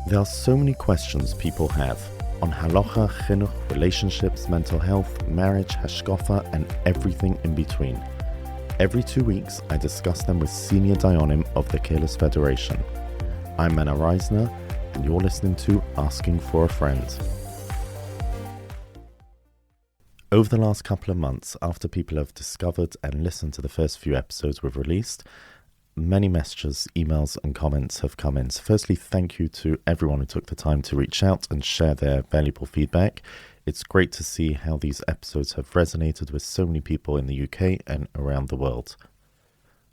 There are so many questions people have on halacha, chinuch, relationships, mental health, marriage, hashkafa, and everything in between. Every 2 weeks, I discuss them with senior dayanim of the Kehelos Federation. I'm Mena Reisner, and you're listening to Asking for a Friend. Over the last couple of months, after people have discovered and listened to the first few episodes we've released, many messages, emails and comments have come in. So firstly, thank you to everyone who took the time to reach out and share their valuable feedback. It's great to see how these episodes have resonated with so many people in the UK and around the world.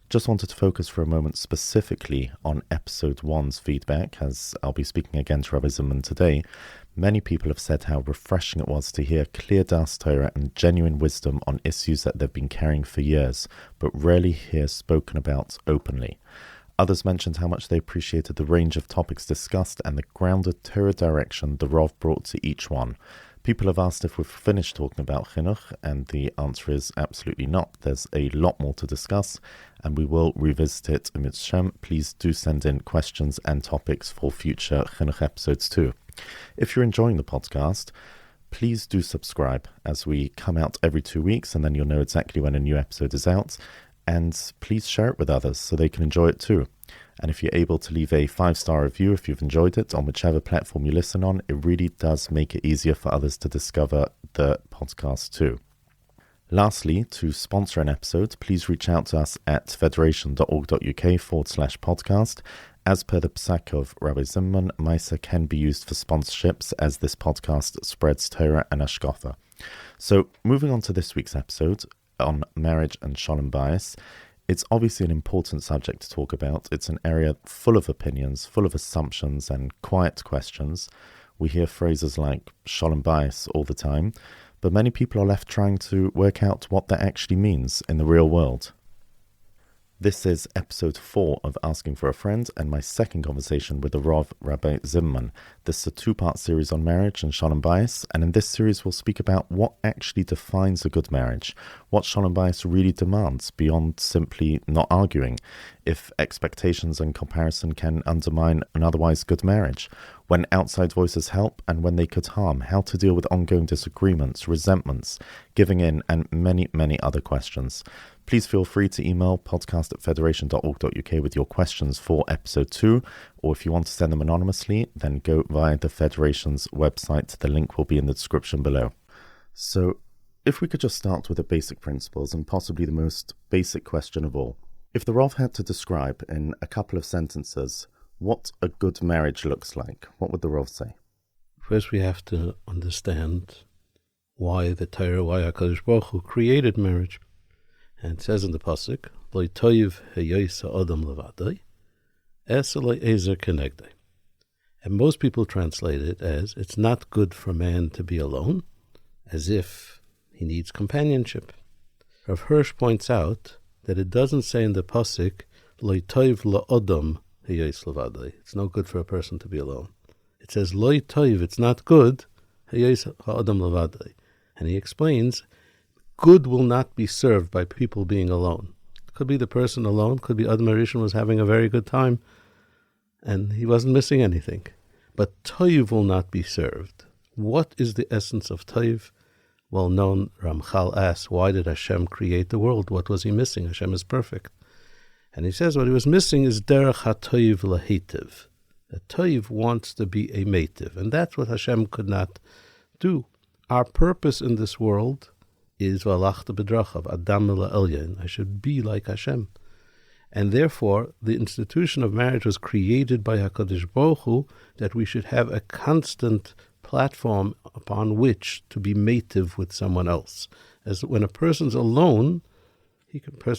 Just wanted to focus for a moment specifically on episode 1's feedback, as I'll be speaking again to Rabbi Zimmerman today. Many people have said how refreshing it was to hear clear das Torah and genuine wisdom on issues that they've been carrying for years, but rarely hear spoken about openly. Others mentioned how much they appreciated the range of topics discussed and the grounded Torah direction the Rav brought to each one. People have asked if we've finished talking about chinuch, and the answer is absolutely not. There's a lot more to discuss, and we will revisit it. Please do send in questions and topics for future chinuch episodes too. If you're enjoying the podcast, please do subscribe, as we come out every 2 weeks, and then you'll know exactly when a new episode is out. And please share it with others so they can enjoy it too. And if you're able to leave a 5-star review if you've enjoyed it on whichever platform you listen on, it really does make it easier for others to discover the podcast too. Lastly, to sponsor an episode, please reach out to us at federation.org.uk/podcast. As per the psak of Rabbi Zimmerman, Maisa can be used for sponsorships as this podcast spreads Torah and Hashkafa. So moving on to this week's episode on marriage and Sholom Bayis, it's obviously an important subject to talk about. It's an area full of opinions, full of assumptions and quiet questions. We hear phrases like Sholom Bayis all the time, but many people are left trying to work out what that actually means in the real world. This is episode 4 of Asking for a Friend and my second conversation with the Rav, Rabbi Zimmerman. This is a 2-part series on marriage and Sholom Bayis, and in this series we'll speak about what actually defines a good marriage, what Sholom Bayis really demands beyond simply not arguing, if expectations and comparison can undermine an otherwise good marriage, when outside voices help and when they could harm, how to deal with ongoing disagreements, resentments, giving in, and many, many other questions. Please feel free to email podcast@federation.org.uk with your questions for episode 2, or if you want to send them anonymously, then go via the Federation's website. The link will be in the description below. So, if we could just start with the basic principles and possibly the most basic question of all. If the Rav had to describe in a couple of sentences what a good marriage looks like, what would the Rav say? First, we have to understand why the Torah, why HaKadosh Baruch Hu created marriage. And it says in the pasuk, "Lo toiv heyos ha'adam levadai, es lo ezer kenegdai." And most people translate it as, it's not good for man to be alone, as if he needs companionship. Rav Hirsch points out that it doesn't say in the pasuk, "Lo toiv la'adam heyos levadai." It's no good for a person to be alone. It says, "Lo toiv," it's not good, heyos ha'adam levadai. And he explains, good will not be served by people being alone. It could be the person alone, could be Adam HaRishon was having a very good time, and he wasn't missing anything. But toiv will not be served. What is the essence of toiv? Well known, Ramchal asks, why did Hashem create the world? What was he missing? Hashem is perfect. And he says what he was missing is derech ha-toiv lahitiv. The toiv wants to be a meitiv, and that's what Hashem could not do. Our purpose in this world is v'alachta b'drachav, Adam elyon. I should be like Hashem. And therefore, the institution of marriage was created by HaKadosh Baruch Hu, that we should have a constant platform upon which to be meitiv with someone else. As when a person's alone,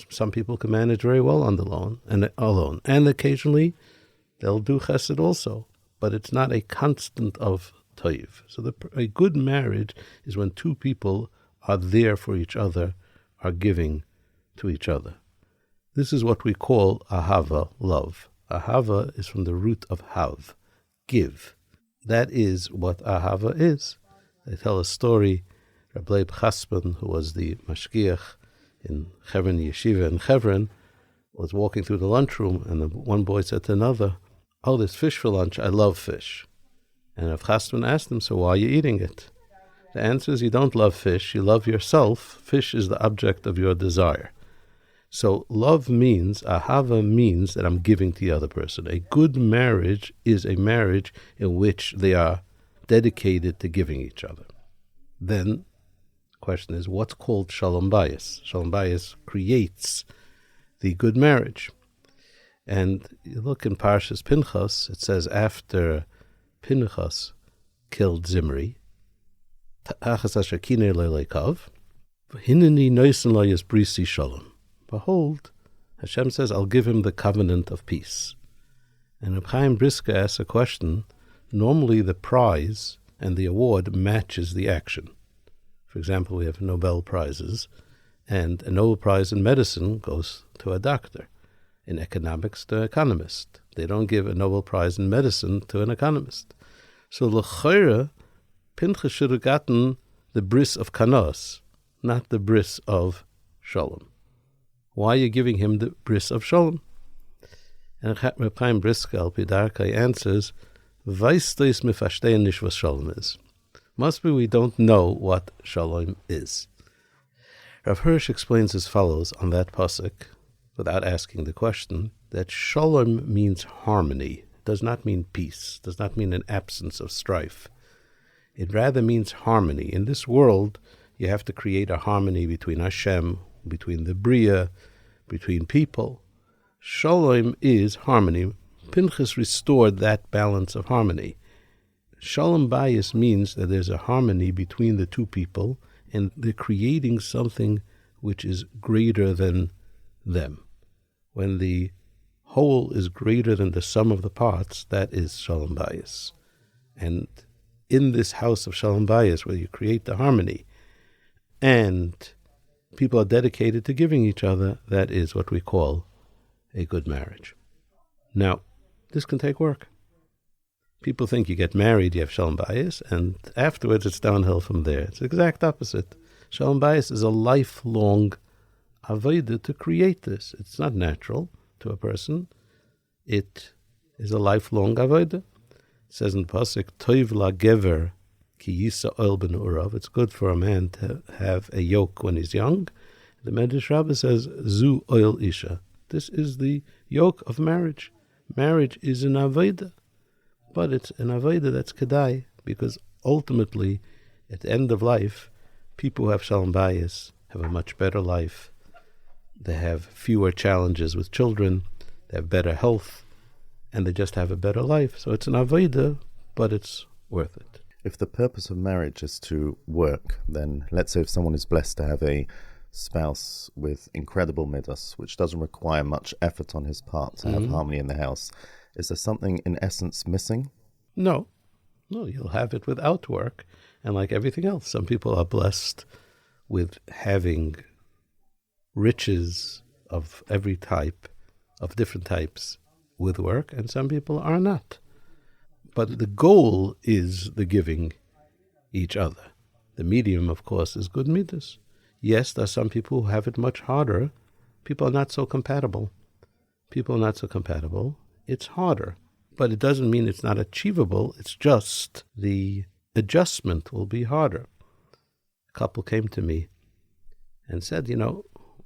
some people can manage very well on the alone, and occasionally they'll do chesed also, but it's not a constant of toiv. So a good marriage is when two people are there for each other, are giving to each other. This is what we call ahava, love. Ahava is from the root of hav, give. That is what ahava is. They tell a story, Rabbi Chaspan, who was the mashgiach in Chevron Yeshiva in Chevron, was walking through the lunchroom, and one boy said to another, oh, there's fish for lunch, I love fish. And Rav Chastman asked him, so why are you eating it? The answer is you don't love fish, you love yourself. Fish is the object of your desire. So love means, ahava means that I'm giving to the other person. A good marriage is a marriage in which they are dedicated to giving each other. Then the question is, what's called Sholom Bayis? Sholom Bayis creates the good marriage. And you look in Parshas Pinchas, it says after Pinchas killed Zimri, behold, Hashem says, I'll give him the covenant of peace. And Reb Chaim Brisker asks a question. Normally the prize and the award matches the action. For example, we have Nobel Prizes, and a Nobel Prize in medicine goes to a doctor. In economics, to an economist. They don't give a Nobel Prize in medicine to an economist. So l'chayra, Pinchas should have gotten the bris of kanos, not the bris of shalom. Why are you giving him the bris of shalom? And Reb Chaim Brisker al Pidarkai answers, Weistois mifashtein nish was shalom is. Must be we don't know what shalom is. Rav Hirsch explains as follows on that pasuk, without asking the question, that shalom means harmony, does not mean peace, does not mean an absence of strife. It rather means harmony. In this world, you have to create a harmony between Hashem, between the Bria, between people. Shalom is harmony. Pinchas restored that balance of harmony. Sholom Bayis means that there's a harmony between the two people, and they're creating something which is greater than them. When the whole is greater than the sum of the parts, that is Sholom Bayis. And in this house of Sholom Bayis, where you create the harmony, and people are dedicated to giving each other, that is what we call a good marriage. Now, this can take work. People think you get married, you have Sholom Bayis, and afterwards it's downhill from there. It's the exact opposite. Sholom Bayis is a lifelong avodah to create this. It's not natural to a person. It is a lifelong avodah. It says in the pasuk, Toiv la gever ki yisa oil ben urav. It's good for a man to have a yoke when he's young. The Medrash Rabbah says, Zu oil isha. This is the yoke of marriage. Marriage is an avodah, but it's an avodah that's kedai, because ultimately, at the end of life, people who have Sholom Bayis have a much better life. They have fewer challenges with children, they have better health, and they just have a better life. So it's an avodah, but it's worth it. If the purpose of marriage is to work, then let's say if someone is blessed to have a spouse with incredible midas, which doesn't require much effort on his part to have harmony in the house, is there something in essence missing? No, you'll have it without work. And like everything else, some people are blessed with having riches of every type, of different types, with work, and some people are not. But the goal is the giving each other. The medium, of course, is good midas. Yes, there are some people who have it much harder. People are not so compatible. It's harder. But it doesn't mean it's not achievable. It's just the adjustment will be harder. A couple came to me and said,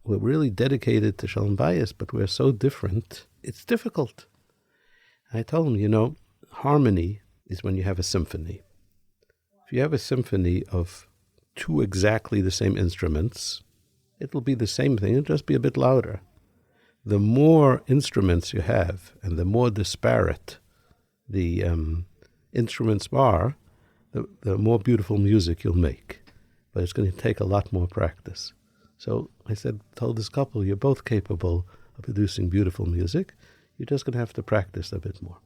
we're really dedicated to Sholom Bayis, but we're so different. It's difficult. I told him, harmony is when you have a symphony. If you have a symphony of two exactly the same instruments, it'll be the same thing, it'll just be a bit louder. The more instruments you have, and the more disparate the instruments are, the more beautiful music you'll make. But it's going to take a lot more practice. So I told this couple, you're both capable of producing beautiful music. You're just going to have to practice a bit more.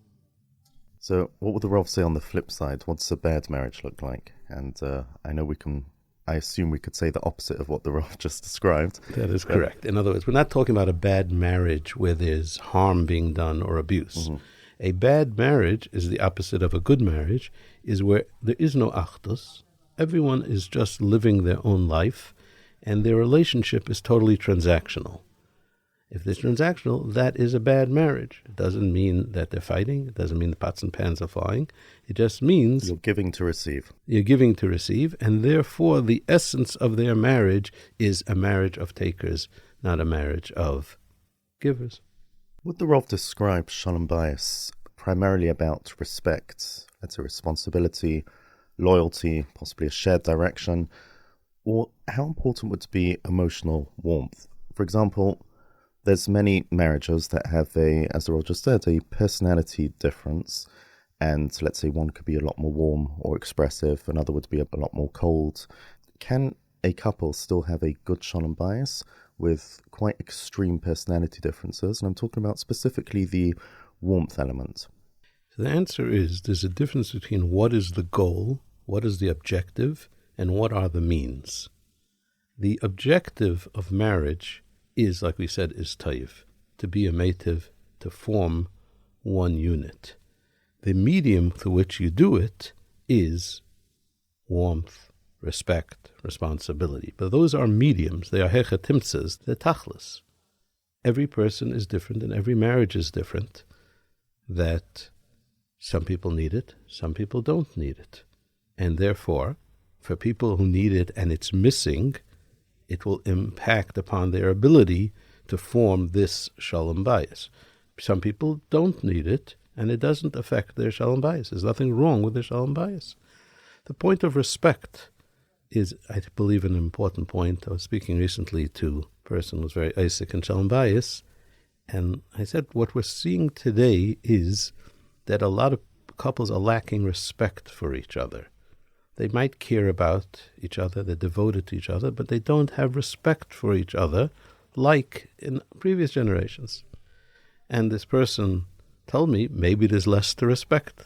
So what would the Rav say on the flip side? What's a bad marriage look like? And I assume we could say the opposite of what the Rav just described. That is correct. In other words, we're not talking about a bad marriage where there's harm being done or abuse. Mm-hmm. A bad marriage is the opposite of a good marriage, is where there is no achdus. Everyone is just living their own life, and their relationship is totally transactional. If they're transactional, that is a bad marriage. It doesn't mean that they're fighting. It doesn't mean the pots and pans are flying. It just means you're giving to receive. You're giving to receive, and therefore the essence of their marriage is a marriage of takers, not a marriage of givers. Would the Rav describe Sholom Bayis primarily about respect, that's a responsibility, loyalty, possibly a shared direction, or how important would be emotional warmth? For example, there's many marriages that have as the Rav just said, a personality difference, and let's say one could be a lot more warm or expressive, another would be a lot more cold. Can a couple still have a good Sholom Bayis with quite extreme personality differences? And I'm talking about specifically the warmth element. So the answer is there's a difference between what is the goal, what is the objective, and what are the means. The objective of marriage is, like we said, is taiv, to be a mativ, to form one unit. The medium through which you do it is warmth, respect, responsibility. But those are mediums. They are hechatimtzes, they're tachlis. Every person is different and every marriage is different. That some people need it, some people don't need it. And therefore, for people who need it and it's missing, it will impact upon their ability to form this Sholom Bayis. Some people don't need it, and it doesn't affect their Sholom Bayis. There's nothing wrong with their Sholom Bayis. The point of respect is, I believe, an important point. I was speaking recently to a person who was very Isaac in Sholom Bayis, and I said what we're seeing today is that a lot of couples are lacking respect for each other. They might care about each other, they're devoted to each other, but they don't have respect for each other like in previous generations. And this person told me maybe there's less to respect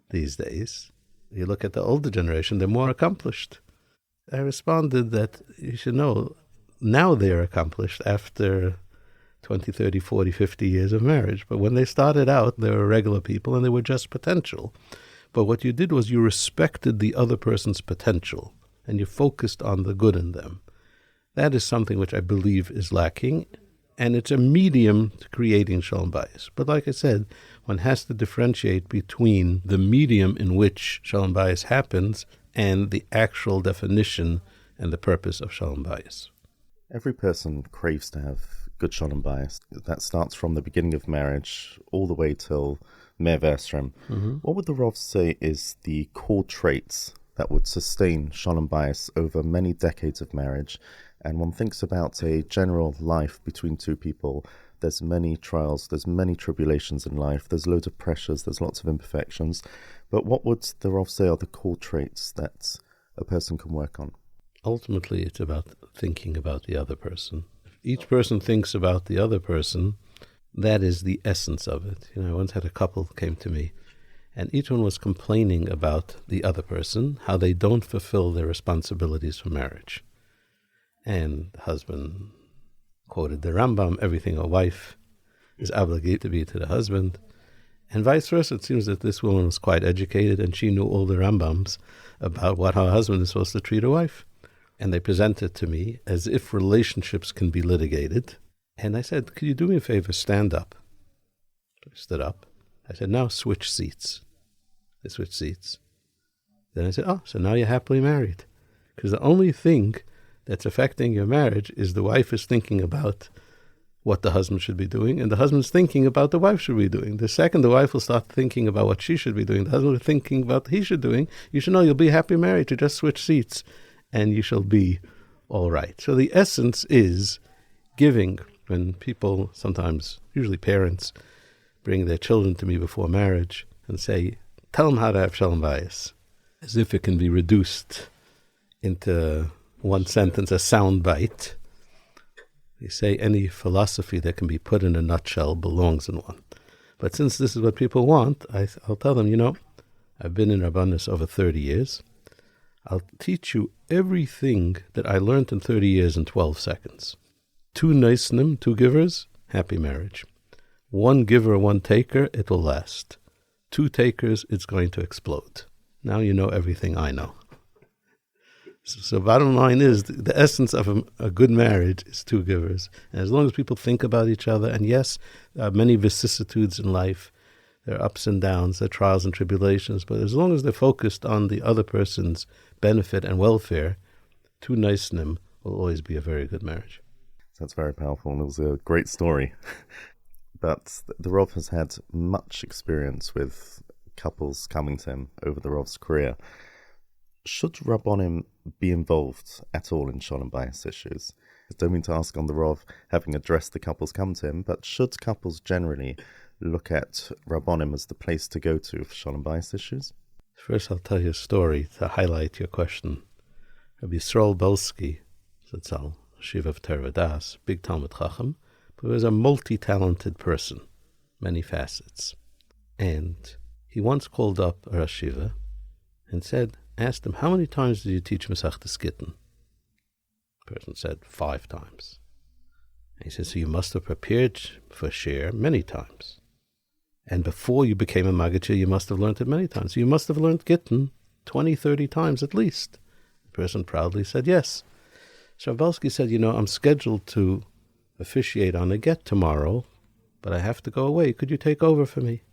these days. You look at the older generation, they're more accomplished. I responded that you should know, now they're accomplished after 20, 30, 40, 50 years of marriage. But when they started out, they were regular people and they were just potential. But what you did was you respected the other person's potential and you focused on the good in them. That is something which I believe is lacking, and it's a medium to creating Sholom Bayis. But like I said, one has to differentiate between the medium in which Sholom Bayis happens and the actual definition and the purpose of Sholom Bayis. Every person craves to have good Sholom Bayis. That starts from the beginning of marriage all the way till Me'vesrim. What would the Rav say is the core traits that would sustain Sholom Bayis over many decades of marriage? And one thinks about a general life between two people. There's many trials, there's many tribulations in life, there's loads of pressures, there's lots of imperfections. But what would the Rav say are the core traits that a person can work on? Ultimately, it's about thinking about the other person. If each person thinks about the other person, that is the essence of it. I once had a couple came to me, and each one was complaining about the other person, how they don't fulfill their responsibilities for marriage. And the husband quoted the Rambam, everything a wife is obligated to be to the husband. And vice versa, it seems that this woman was quite educated and she knew all the Rambams about what her husband is supposed to treat a wife. And they presented to me as if relationships can be litigated. And I said, could you do me a favor, stand up? I stood up. I said, now switch seats. They switched seats. Then I said, so now you're happily married. Because the only thing that's affecting your marriage is the wife is thinking about what the husband should be doing, and the husband's thinking about the wife should be doing. The second the wife will start thinking about what she should be doing, the husband will be thinking about what he should be doing, you should know you'll be happy married. You just switch seats, and you shall be all right. So the essence is giving. When people, sometimes, usually parents, bring their children to me before marriage and say, tell them how to have Sholom Bayis, as if it can be reduced into one sentence, a sound bite. They say any philosophy that can be put in a nutshell belongs in one. But since this is what people want, I'll tell them, I've been in Rabbanis over 30 years. I'll teach you everything that I learned in 30 years in 12 seconds. 2 neisnim, 2 givers, happy marriage. 1 giver, 1 taker, it will last. 2 takers, it's going to explode. Now you know everything I know. So bottom line is, the essence of a good marriage is two givers. And as long as people think about each other, and yes, there are many vicissitudes in life, there are ups and downs, there are trials and tribulations, but as long as they're focused on the other person's benefit and welfare, two nicenim will always be a very good marriage. That's very powerful, and it was a great story. But the Rav has had much experience with couples coming to him over the Rav's career. Should Rabbonim be involved at all in Sholom Bayis issues? I don't mean to ask on the Rav having addressed the couples come to him, but should couples generally look at Rabbonim as the place to go to for Sholom Bayis issues? First, I'll tell you a story to highlight your question. Rabbi Yisrael Belsky, Zatzal, Shiva of Tervadas, big Talmud Chacham, but he was a multi-talented person, many facets. And he once called up a Rosh Shiva and asked him, how many times did you teach Masechtas Gittin? The person said, 5 times. And he said, so you must have prepared for share many times. And before you became a Magacha, you must have learned it many times. So you must have learned Gittin 20, 30 times at least. The person proudly said, yes. So Belsky said, I'm scheduled to officiate on a get tomorrow, but I have to go away. Could you take over for me?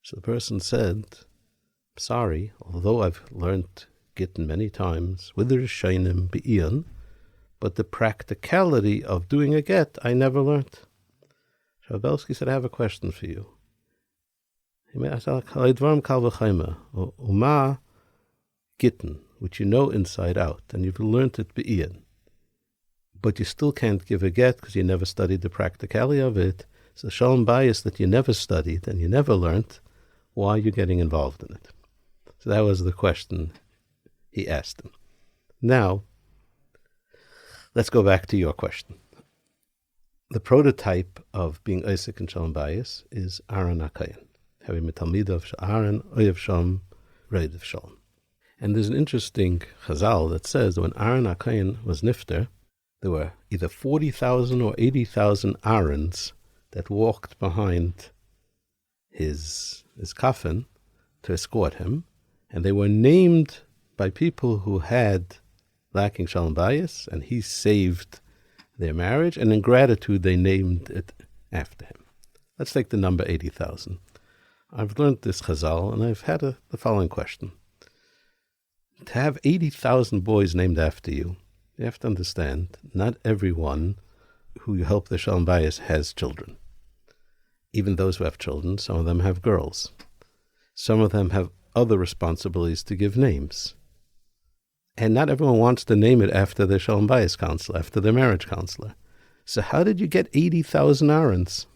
So the person said, sorry, although I've learned Gittin many times, with the Rishayim Be'ian, but the practicality of doing a get, I never learned. So Belsky said, I have a question for you. Uma Gittin, which you know inside out, and you've learned it Be'ian, but you still can't give a get because you never studied the practicality of it. So Sholom Bayis that you never studied and you never learned, why are you getting involved in it? So that was the question he asked him. Now, let's go back to your question. The prototype of being Isaac and Sholom Bayis is Aaron HaKayin, having a Talmid of Aaron, Oyev Shalom, Reid of Shalom. And there's an interesting chazal that says that when Aaron HaKayin was nifter, there were either 40,000 or 80,000 Aarons that walked behind his coffin to escort him, and they were named by people who had lacking Sholom Bayis, and he saved their marriage, and in gratitude they named it after him. Let's take the number 80,000. I've learned this chazal, and I've had the following question. To have 80,000 boys named after you, you have to understand, not everyone who you help the Sholom Bayis has children. Even those who have children, some of them have girls. Some of them have other responsibilities to give names. And not everyone wants to name it after their Sholom Bayis counselor, after their marriage counselor. So how did you get 80,000 Aarons?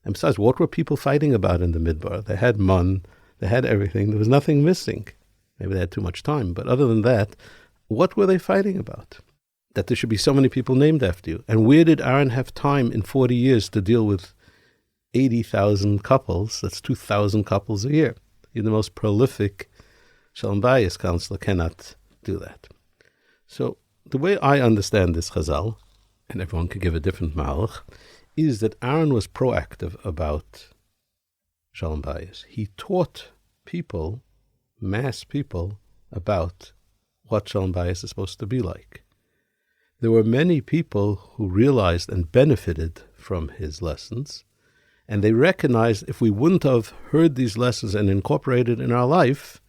And besides, what were people fighting about in the Midbar? They had mun, they had everything, there was nothing missing. Maybe they had too much time, but other than that, what were they fighting about? That there should be so many people named after you. And where did Aaron have time in 40 years to deal with 80,000 couples? That's 2,000 couples a year. You're the most prolific Sholom Bayis counselor, cannot do that. So the way I understand this chazal, and everyone could give a different malach, is that Aaron was proactive about Sholom Bayis. He taught people, mass people, about what Sholom Bayis is supposed to be like. There were many people who realized and benefited from his lessons, and they recognized if we wouldn't have heard these lessons and incorporated in our life,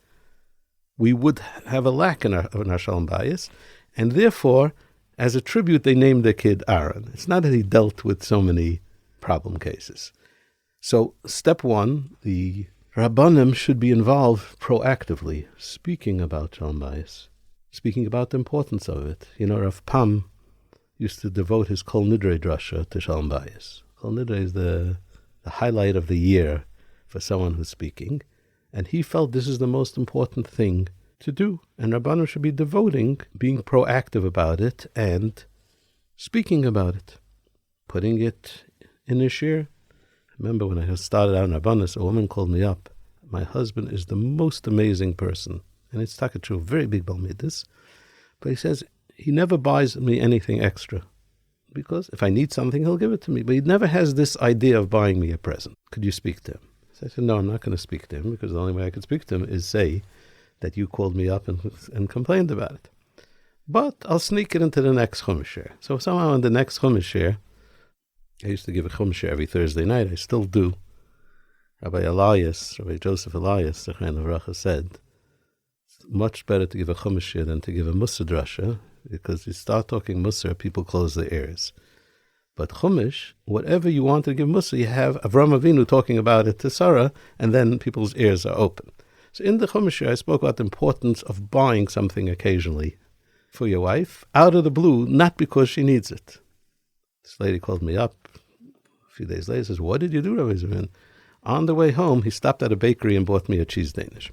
we would have a lack in our Sholom Bayis, and therefore, as a tribute, they named their kid Aaron. It's not that he dealt with so many problem cases. So, step one, the Rabbanim should be involved proactively, speaking about Sholom Bayis, speaking about the importance of it. Rav Pam used to devote his Kol Nidrei drasha to Sholom Bayis. Kol Nidrei is the highlight of the year for someone who's speaking, and he felt this is the most important thing to do, and Rabbanim should be devoting, being proactive about it, and speaking about it, putting it in a shir. I remember when I started out in Rabbanis, a woman called me up. My husband is the most amazing person, and it's Takachu, very big Balmidis, but he says he never buys me anything extra, because if I need something, he'll give it to me, but he never has this idea of buying me a present. Could you speak to him? So I said, no, I'm not going to speak to him, because the only way I could speak to him is say that you called me up and complained about it. But I'll sneak it into the next Chumash year. So somehow in the next Chumash year, I used to give a Chumash year every Thursday night. I still do. Rabbi Joseph Elias, the Chaim Levracha, said, it's much better to give a Chumash year than to give a Mussar drasha, because you start talking Mussar, people close their ears. But Chumash, whatever you want to give Mussar, you have Avram Avinu talking about it to Sarah, and then people's ears are open. So in the Chumash year, I spoke about the importance of buying something occasionally for your wife, out of the blue, not because she needs it. This lady called me up a few days later, says, what did you do, Rabbi Zimmerman? On the way home, he stopped at a bakery and bought me a cheese Danish.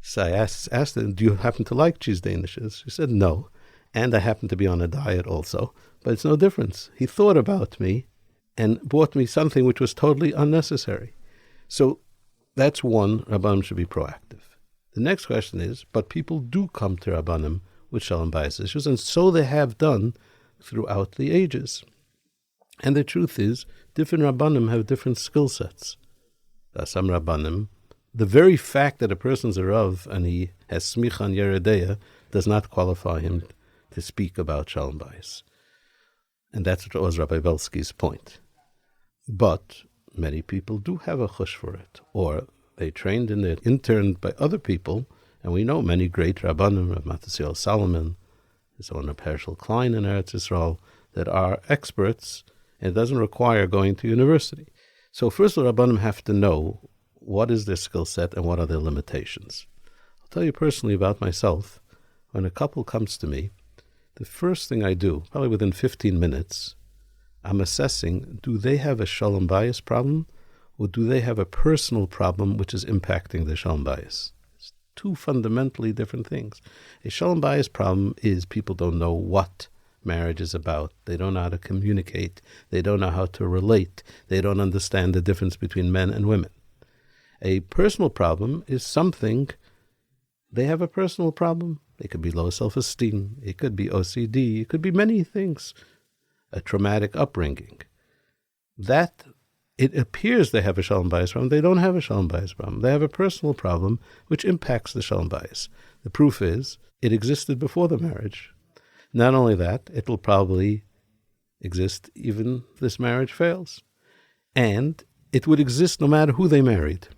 So I asked her, do you happen to like cheese Danishes? She said, no. And I happen to be on a diet also. But it's no difference. He thought about me and bought me something which was totally unnecessary. So that's one, Rabbanim should be proactive. The next question is, but people do come to Rabbanim with Sholom Bayis issues, and so they have done throughout the ages. And the truth is, different Rabbanim have different skill sets. There are some Rabbanim, the very fact that a person's a Rav and he has smicha and yeredeya does not qualify him to speak about Sholom Bayis. And that's what was Rabbi Belsky's point. But many people do have a chush for it, or they trained in it, interned by other people, and we know many great Rabbanim, Rav Matisyahu Salomon, his own Herschel Klein in Eretz Yisrael, that are experts, and it doesn't require going to university. So first of all, Rabbanim have to know what is their skill set and what are their limitations. I'll tell you personally about myself. When a couple comes to me, the first thing I do, probably within 15 minutes, I'm assessing, do they have a Sholom Bayis problem, or do they have a personal problem which is impacting the Sholom Bayis? It's two fundamentally different things. A Sholom Bayis problem is people don't know what marriage is about. They don't know how to communicate. They don't know how to relate. They don't understand the difference between men and women. A personal problem is something, they have a personal problem. It could be low self-esteem. It could be OCD. It could be many things. A traumatic upbringing. That, it appears they have a Sholom Bayis problem. They don't have a Sholom Bayis problem. They have a personal problem which impacts the Sholom Bayis. The proof is, it existed before the marriage. Not only that, it will probably exist even if this marriage fails. And it would exist no matter who they married.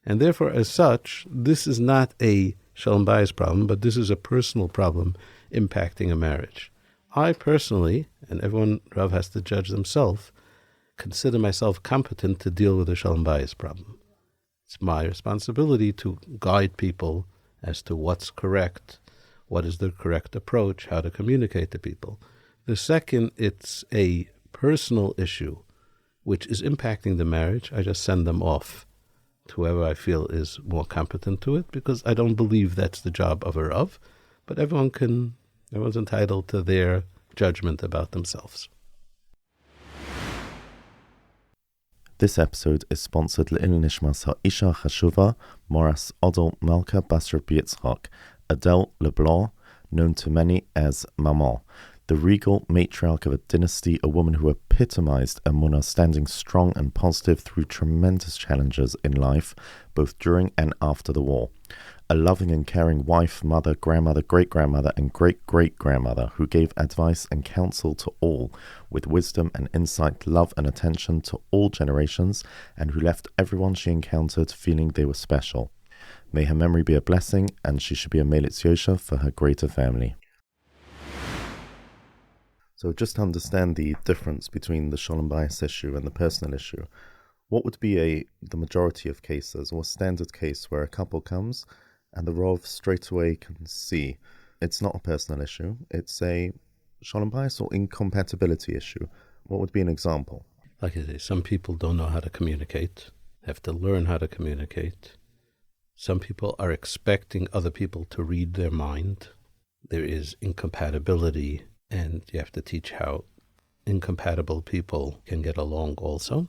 And therefore, as such, this is not a Sholom Bayis problem, but this is a personal problem impacting a marriage. I personally, and everyone, Rav, has to judge themselves, consider myself competent to deal with the Sholom Bayis problem. It's my responsibility to guide people as to what's correct, what is the correct approach, how to communicate to people. The second, it's a personal issue which is impacting the marriage. I just send them off to whoever I feel is more competent to it, because I don't believe that's the job of a Rav, but everyone's entitled to their judgment about themselves. This episode is sponsored L'Ilui Nishmas Ha'isha Chashuva Moras Odol Malka Bas Rabbi Yitzchak Adele Leblanc, known to many as Maman, the regal matriarch of a dynasty, a woman who epitomized Emunah, standing strong and positive through tremendous challenges in life, both during and after the war. A loving and caring wife, mother, grandmother, great-grandmother, and great-great-grandmother who gave advice and counsel to all, with wisdom and insight, love and attention to all generations, and who left everyone she encountered feeling they were special. May her memory be a blessing, and she should be a Melitz Yosha for her greater family. So just to understand the difference between the Sholom Bayis issue and the personal issue, what would be the majority of cases, or a standard case where a couple comes and the Rav straight away can see it's not a personal issue, it's a Sholom Bayis or incompatibility issue? What would be an example? Like I say, some people don't know how to communicate, have to learn how to communicate. Some people are expecting other people to read their mind. There is incompatibility, and you have to teach how incompatible people can get along also.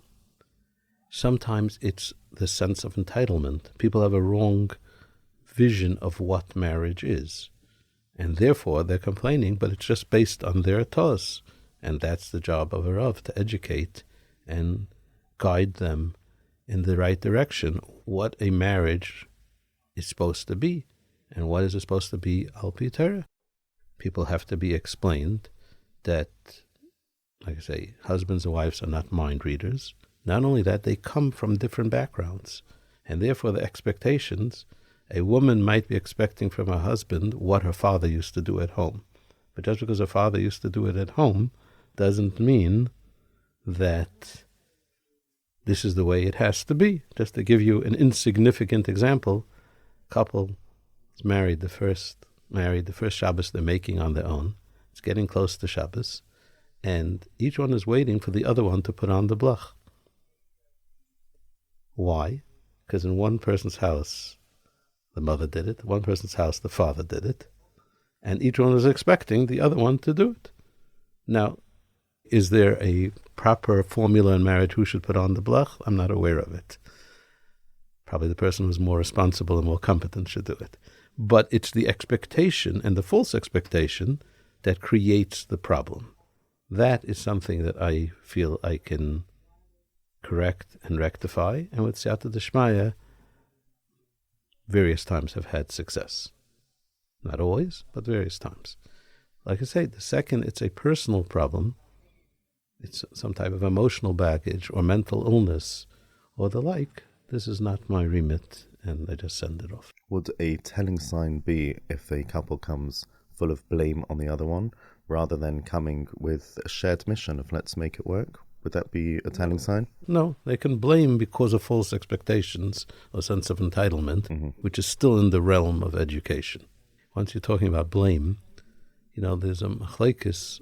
Sometimes it's the sense of entitlement. People have a wrong vision of what marriage is, and therefore they're complaining, but it's just based on their tos. And that's the job of a Rav, to educate and guide them in the right direction, what a marriage is supposed to be. And what is it supposed to be al pi Torah? People have to be explained that, like I say, husbands and wives are not mind readers. Not only that, they come from different backgrounds. And therefore the expectations, a woman might be expecting from her husband what her father used to do at home. But just because her father used to do it at home doesn't mean that this is the way it has to be. Just to give you an insignificant example, couple is married the first Shabbos they're making on their own. It's getting close to Shabbos, and each one is waiting for the other one to put on the blach. Why? Because in one person's house, the mother did it. One person's house, the father did it. And each one was expecting the other one to do it. Now, is there a proper formula in marriage who should put on the blach? I'm not aware of it. Probably the person who's more responsible and more competent should do it. But it's the expectation and the false expectation that creates the problem. That is something that I feel I can correct and rectify, and with Siyata D'Shmaya, various times have had success. Not always, but various times. Like I say, the second, it's a personal problem. It's some type of emotional baggage or mental illness or the like. This is not my remit, and I just send it off. Would a telling sign be if a couple comes full of blame on the other one, rather than coming with a shared mission of let's make it work? Would that be a telling sign? No, they can blame because of false expectations or sense of entitlement, which is still in the realm of education. Once you're talking about blame, there's a machlekes,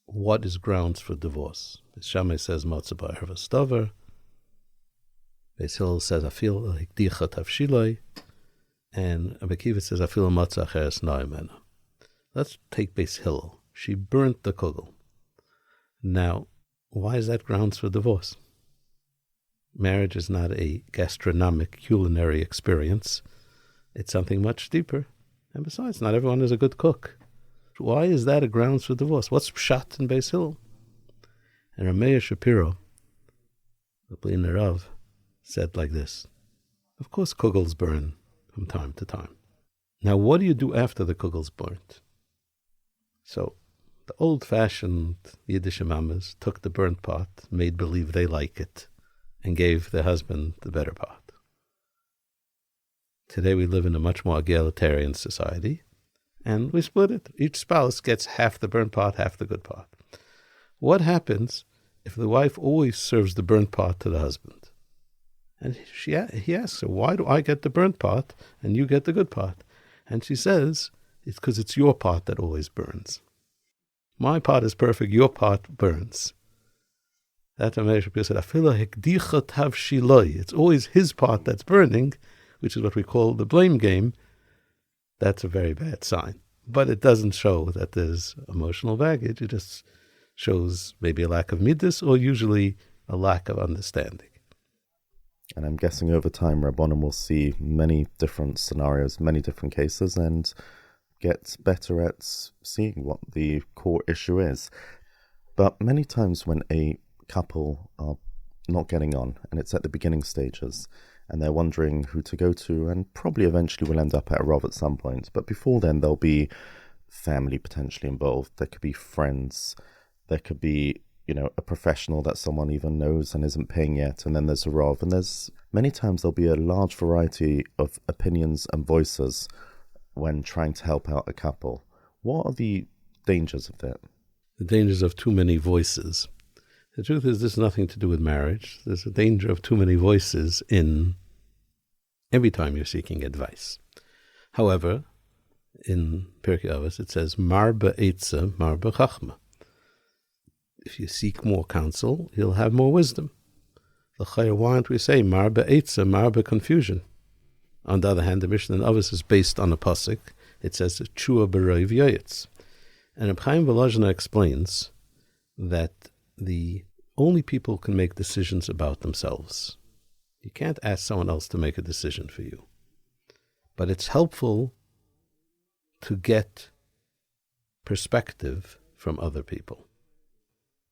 what is grounds for divorce? Shammai says, Matzah ba'erva stavar. Beis Hillel says, afil hikdicha tavshiloi. And Rabbi Akiva says, afil matzah acheres na'imena. Let's take Beis Hillel. She burnt the kugel. Now, why is that grounds for divorce? Marriage is not a gastronomic, culinary experience. It's something much deeper. And besides, not everyone is a good cook. Why is that a grounds for divorce? What's pshat in Beis Hillel? And Rameir Shapiro, the Bliner Rav, said like this: of course kugels burn from time to time. Now what do you do after the kugel's burnt? So the old-fashioned Yiddish mamas took the burnt pot, made believe they like it, and gave their husband the better pot. Today we live in a much more egalitarian society, and we split it. Each spouse gets half the burnt pot, half the good pot. What happens if the wife always serves the burnt pot to the husband? And he asks her, why do I get the burnt pot and you get the good pot? And she says, it's because it's your pot that always burns. My pot is perfect, your pot burns. That Rameir Shapiro said, it's always his pot that's burning, which is what we call the blame game. That's a very bad sign. But it doesn't show that there's emotional baggage. It just shows maybe a lack of midas or usually a lack of understanding. And I'm guessing over time, Rabbanim will see many different scenarios, many different cases, and get better at seeing what the core issue is. But many times when a couple are not getting on, and it's at the beginning stages, and they're wondering who to go to, and probably eventually will end up at a Rav at some point. But before then, there'll be family potentially involved. There could be friends. There could be, a professional that someone even knows and isn't paying yet. And then there's a Rav. And there's many times there'll be a large variety of opinions and voices when trying to help out a couple. What are the dangers of that? The dangers of too many voices. The truth is, this has nothing to do with marriage. There's a danger of too many voices in every time you're seeking advice. However, in Pirkei Avos it says, Mar be'etza, mar be'chachma. If you seek more counsel, you'll have more wisdom. L'chayr, why don't we say, Mar be'etza, mar be'confusion? On the other hand, the Mishnah in Avos is based on a pasuk. It says, Chua b'roiv yoyetz. And Reb Chaim Volozhiner explains that the only people can make decisions about themselves. You can't ask someone else to make a decision for you. But it's helpful to get perspective from other people.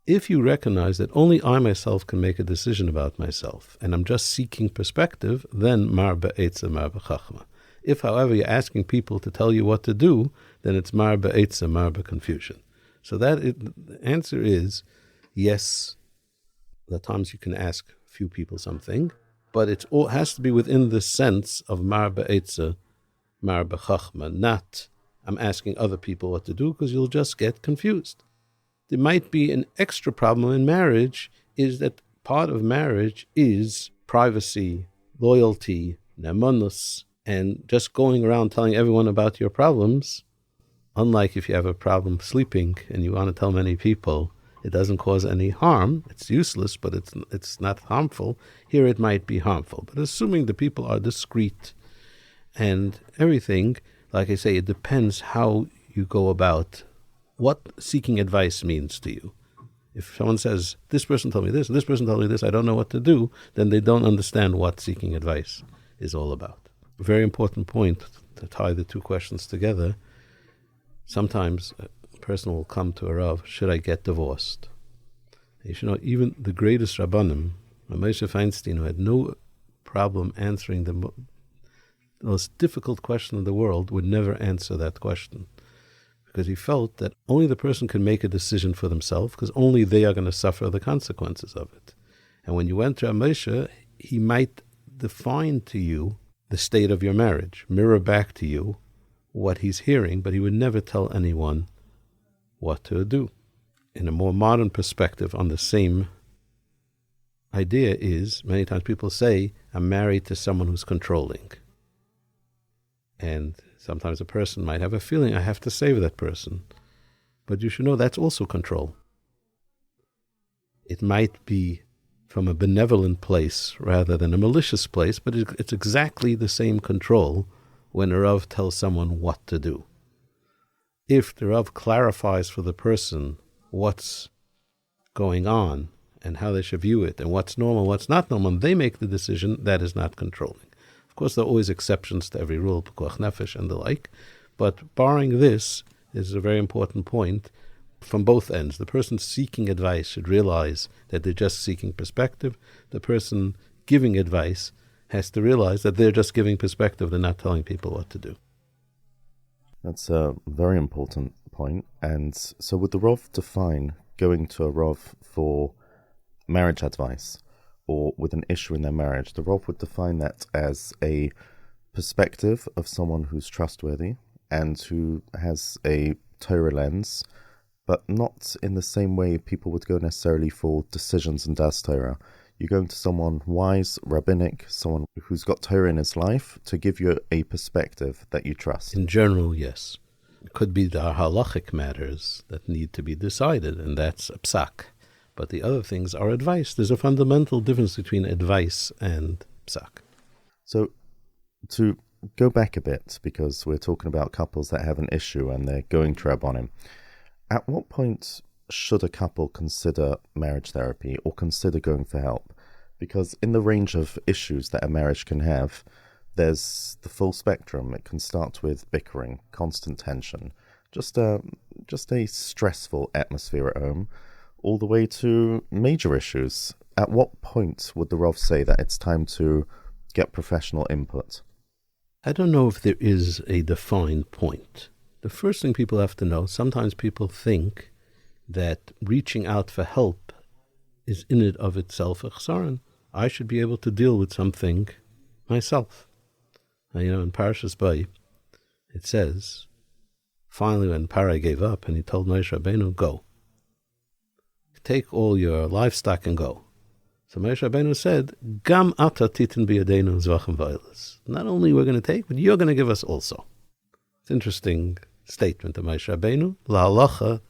If you recognize that only I myself can make a decision about myself, and I'm just seeking perspective, then mar be'etza, mar be'chachma. If, however, you're asking people to tell you what to do, then it's marba eitza, marba confusion. So the answer is yes. At times you can ask a few people something, but it all has to be within the sense of marba eitza, marba chachma, not I'm asking other people what to do, because you'll just get confused. There might be an extra problem in marriage, is that part of marriage is privacy, loyalty, nemanus, and just going around telling everyone about your problems. Unlike if you have a problem sleeping and you want to tell many people, it doesn't cause any harm. It's useless, but it's not harmful. Here it might be harmful. But assuming the people are discreet and everything, like I say, it depends how you go about what seeking advice means to you. If someone says, this person told me this person told me this, I don't know what to do, then they don't understand what seeking advice is all about. A very important point to tie the two questions together. Sometimes a person will come to a Rav, should I get divorced? You should know, even the greatest Rabbanim, Moshe Feinstein, who had no problem answering the most difficult question in the world, would never answer that question. Because he felt that only the person can make a decision for themselves, because only they are going to suffer the consequences of it. And when you went to Moshe, he might define to you the state of your marriage, mirror back to you what he's hearing, but he would never tell anyone what to do. In a more modern perspective on the same idea is, many times people say, I'm married to someone who's controlling. And sometimes a person might have a feeling, I have to save that person. But you should know that's also control. It might be from a benevolent place rather than a malicious place, but it's exactly the same control when a Rav tells someone what to do. If the Rav clarifies for the person what's going on and how they should view it and what's normal, what's not normal, and they make the decision, that is not controlling. Of course, there are always exceptions to every rule, pekuach nefesh and the like, but barring this is a very important point from both ends. The person seeking advice should realize that they're just seeking perspective. The person giving advice has to realize that they're just giving perspective, they're not telling people what to do. That's a very important point. And so would the Rav define going to a Rav for marriage advice or with an issue in their marriage? The Rav would define that as a perspective of someone who's trustworthy and who has a Torah lens, but not in the same way people would go necessarily for decisions in Das Torah. You're going to someone wise, rabbinic, someone who's got Torah in his life to give you a perspective that you trust. In general, yes. It could be the halachic matters that need to be decided, and that's a psak. But the other things are advice. There's a fundamental difference between advice and psak. So to go back a bit, because we're talking about couples that have an issue and they're going to Rabbanim, at what point should a couple consider marriage therapy or consider going for help? Because in the range of issues that a marriage can have, there's the full spectrum. It can start with bickering, constant tension, just a stressful atmosphere at home, all the way to major issues. At what point would the Rav say that it's time to get professional input? I don't know if there is a defined point. The first thing people have to know, sometimes people think that reaching out for help is in and of itself a chsaron. I should be able to deal with something myself. In Parashas Bayis, it says, finally when Parai gave up and he told Moshe Rabbeinu, go. Take all your livestock and go. So Moshe Rabbeinu said, Gam ata titin biyadenu zvachim v'olos. Not only we're going to take, but you're going to give us also. It's an interesting statement of Moshe Rabbeinu. La halacha,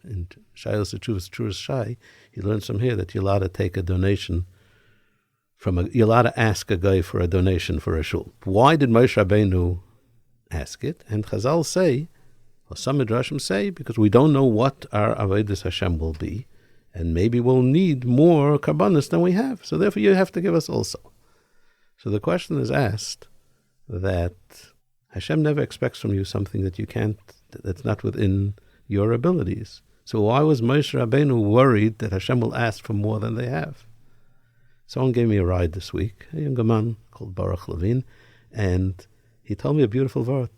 in Shailos Teshuvos Truras Shai, he learns from here that you're allowed to take a donation you're allowed to ask a guy for a donation for a shul. Why did Moshe Rabbeinu ask it? And Chazal say, or some Midrashim say, because we don't know what our Avodas Hashem will be, and maybe we'll need more karbanos than we have. So therefore you have to give us also. So the question is asked that Hashem never expects from you something that you can't, that's not within your abilities. So why was Moshe Rabbeinu worried that Hashem will ask for more than they have? Someone gave me a ride this week, a younger man called Baruch Levine, and He told me a beautiful word.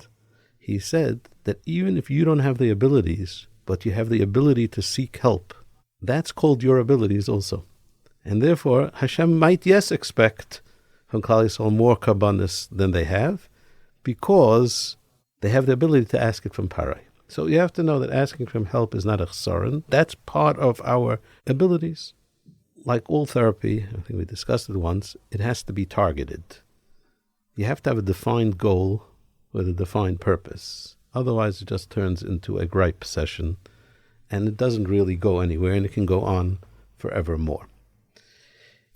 He said that even if you don't have the abilities, but you have the ability to seek help, that's called your abilities also. And therefore, Hashem might, yes, expect from Klal Yisrael more karbanis than they have, because they have the ability to ask it from Parai. So you have to know that asking for help is not a chsaron. That's part of our abilities. Like all therapy, I think we discussed it once, it has to be targeted. You have to have a defined goal with a defined purpose. Otherwise, it just turns into a gripe session, and it doesn't really go anywhere, and it can go on forevermore.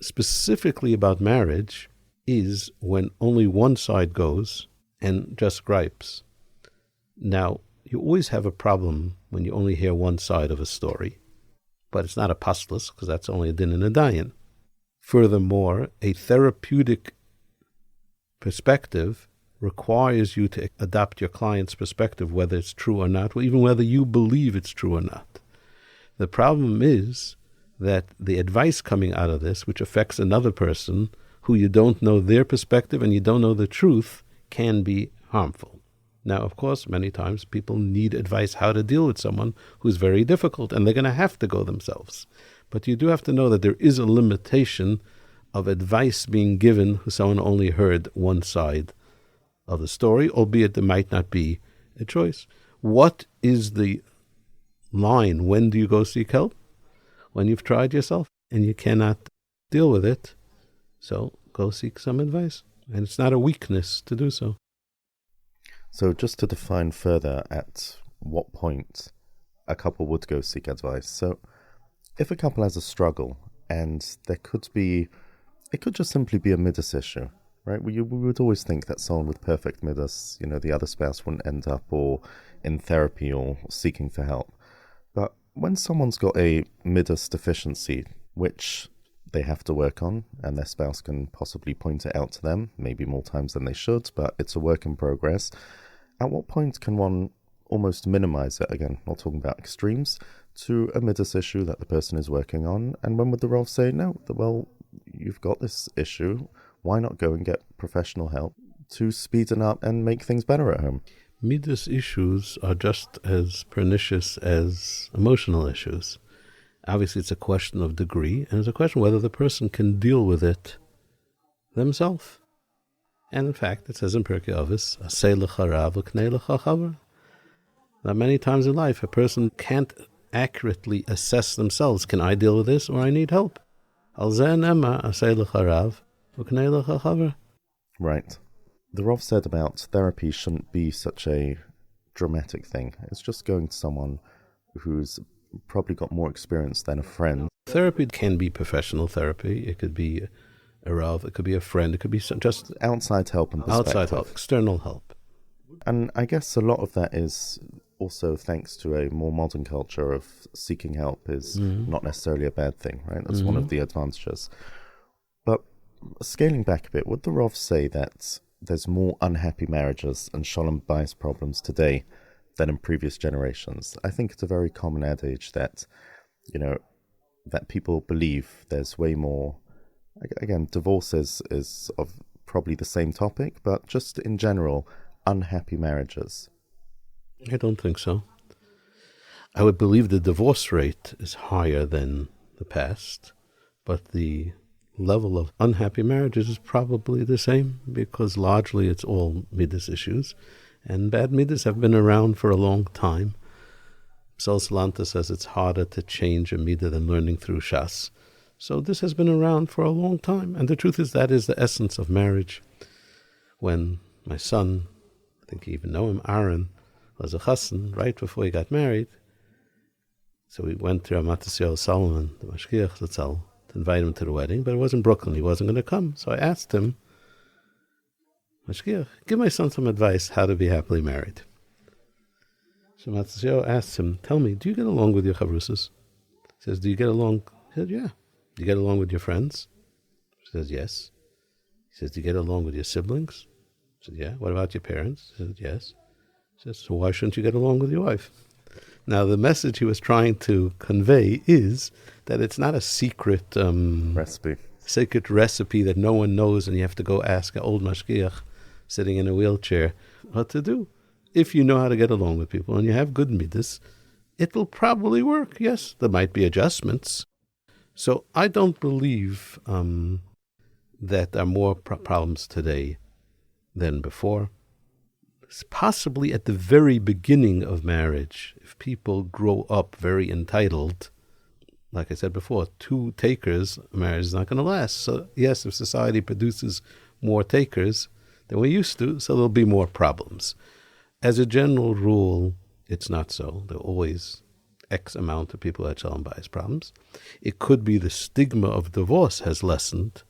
Specifically about marriage is when only one side goes and just gripes. Now, you always have a problem when you only hear one side of a story, but it's not a pastlus, because that's only a din and a dayan. Furthermore, a therapeutic perspective requires you to adopt your client's perspective, whether it's true or not, or even whether you believe it's true or not. The problem is that the advice coming out of this, which affects another person who you don't know their perspective and you don't know the truth, can be harmful. Now, of course, many times people need advice how to deal with someone who's very difficult, and they're going to have to go themselves. But you do have to know that there is a limitation of advice being given who someone only heard one side of the story, albeit there might not be a choice. What is the line? When do you go seek help? When you've tried yourself and you cannot deal with it. So go seek some advice. And it's not a weakness to do so. So just to define further at what point a couple would go seek advice. So if a couple has a struggle and it could just simply be a midas issue, right? We would always think that someone with perfect midas, the other spouse wouldn't end up or in therapy or seeking for help. But when someone's got a midas deficiency, which they have to work on, and their spouse can possibly point it out to them, maybe more times than they should, but it's a work in progress. At what point can one almost minimize it, again, not talking about extremes, to a midas issue that the person is working on? And when would the Rav say, no, well, you've got this issue, why not go and get professional help to speed it up and make things better at home? Midas issues are just as pernicious as emotional issues. Obviously, it's a question of degree, and it's a question whether the person can deal with it themselves. And in fact, it says in Pirkei Avos, "Aseh l'charav l'knei l'chachaver." Now, many times in life, a person can't accurately assess themselves. Can I deal with this, or I need help? Al zeh nema aseh l'charav l'knei l'chachaver. Right. The Rav said about therapy shouldn't be such a dramatic thing. It's just going to someone who's probably got more experience than a friend. Therapy can be professional therapy. It could be a Rav, it could be a friend, it could be just outside help and perspective. Outside help, external help. And I guess a lot of that is also thanks to a more modern culture of seeking help is not necessarily a bad thing, right? That's one of the advantages. But scaling back a bit, would the Rav say that there's more unhappy marriages and Sholom Bayis problems today than in previous generations? I think it's a very common adage that, that people believe there's way more. Again, divorce is of probably the same topic, but just in general, unhappy marriages. I don't think so. I would believe the divorce rate is higher than the past, but the level of unhappy marriages is probably the same, because largely it's all midas issues, and bad midas have been around for a long time. Psal Salanta says it's harder to change a midah than learning through Shas. So this has been around for a long time, and the truth is that is the essence of marriage. When my son, I think you even know him, Aaron, was a chassan right before he got married, so we went to Ramat Solomon, the Mashgiach Zatzal, to invite him to the wedding, but it was in Brooklyn. He wasn't going to come. So I asked him, Mashgiach, give my son some advice how to be happily married. So Matzio asked him, tell me, do you get along with your chavrusas? He says, do you get along? He said, yeah. Do you get along with your friends? He says, yes. He says, do you get along with your siblings? He said, yeah. What about your parents? He said, yes. He says, so why shouldn't you get along with your wife? Now, the message he was trying to convey is that it's not a secret recipe that no one knows, and you have to go ask an old mashgiach sitting in a wheelchair, what to do. If you know how to get along with people and you have good midas, it will probably work. Yes, there might be adjustments. So I don't believe that there are more problems today than before. It's possibly at the very beginning of marriage, if people grow up very entitled, like I said before, 2 takers, marriage is not going to last. So yes, if society produces more takers than we used to, so there'll be more problems. As a general rule, it's not so. There are always X amount of people who had Sholom Bayis problems. It could be the stigma of divorce has lessened,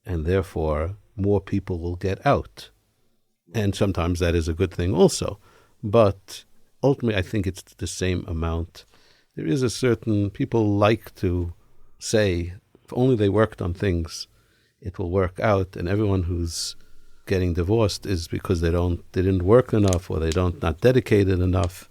and therefore more people will get out. And sometimes that is a good thing also. But ultimately, I think it's the same amount. There is a certain, people like to say, if only they worked on things, it will work out. And everyone who's getting divorced is because they didn't work enough, or not dedicated enough.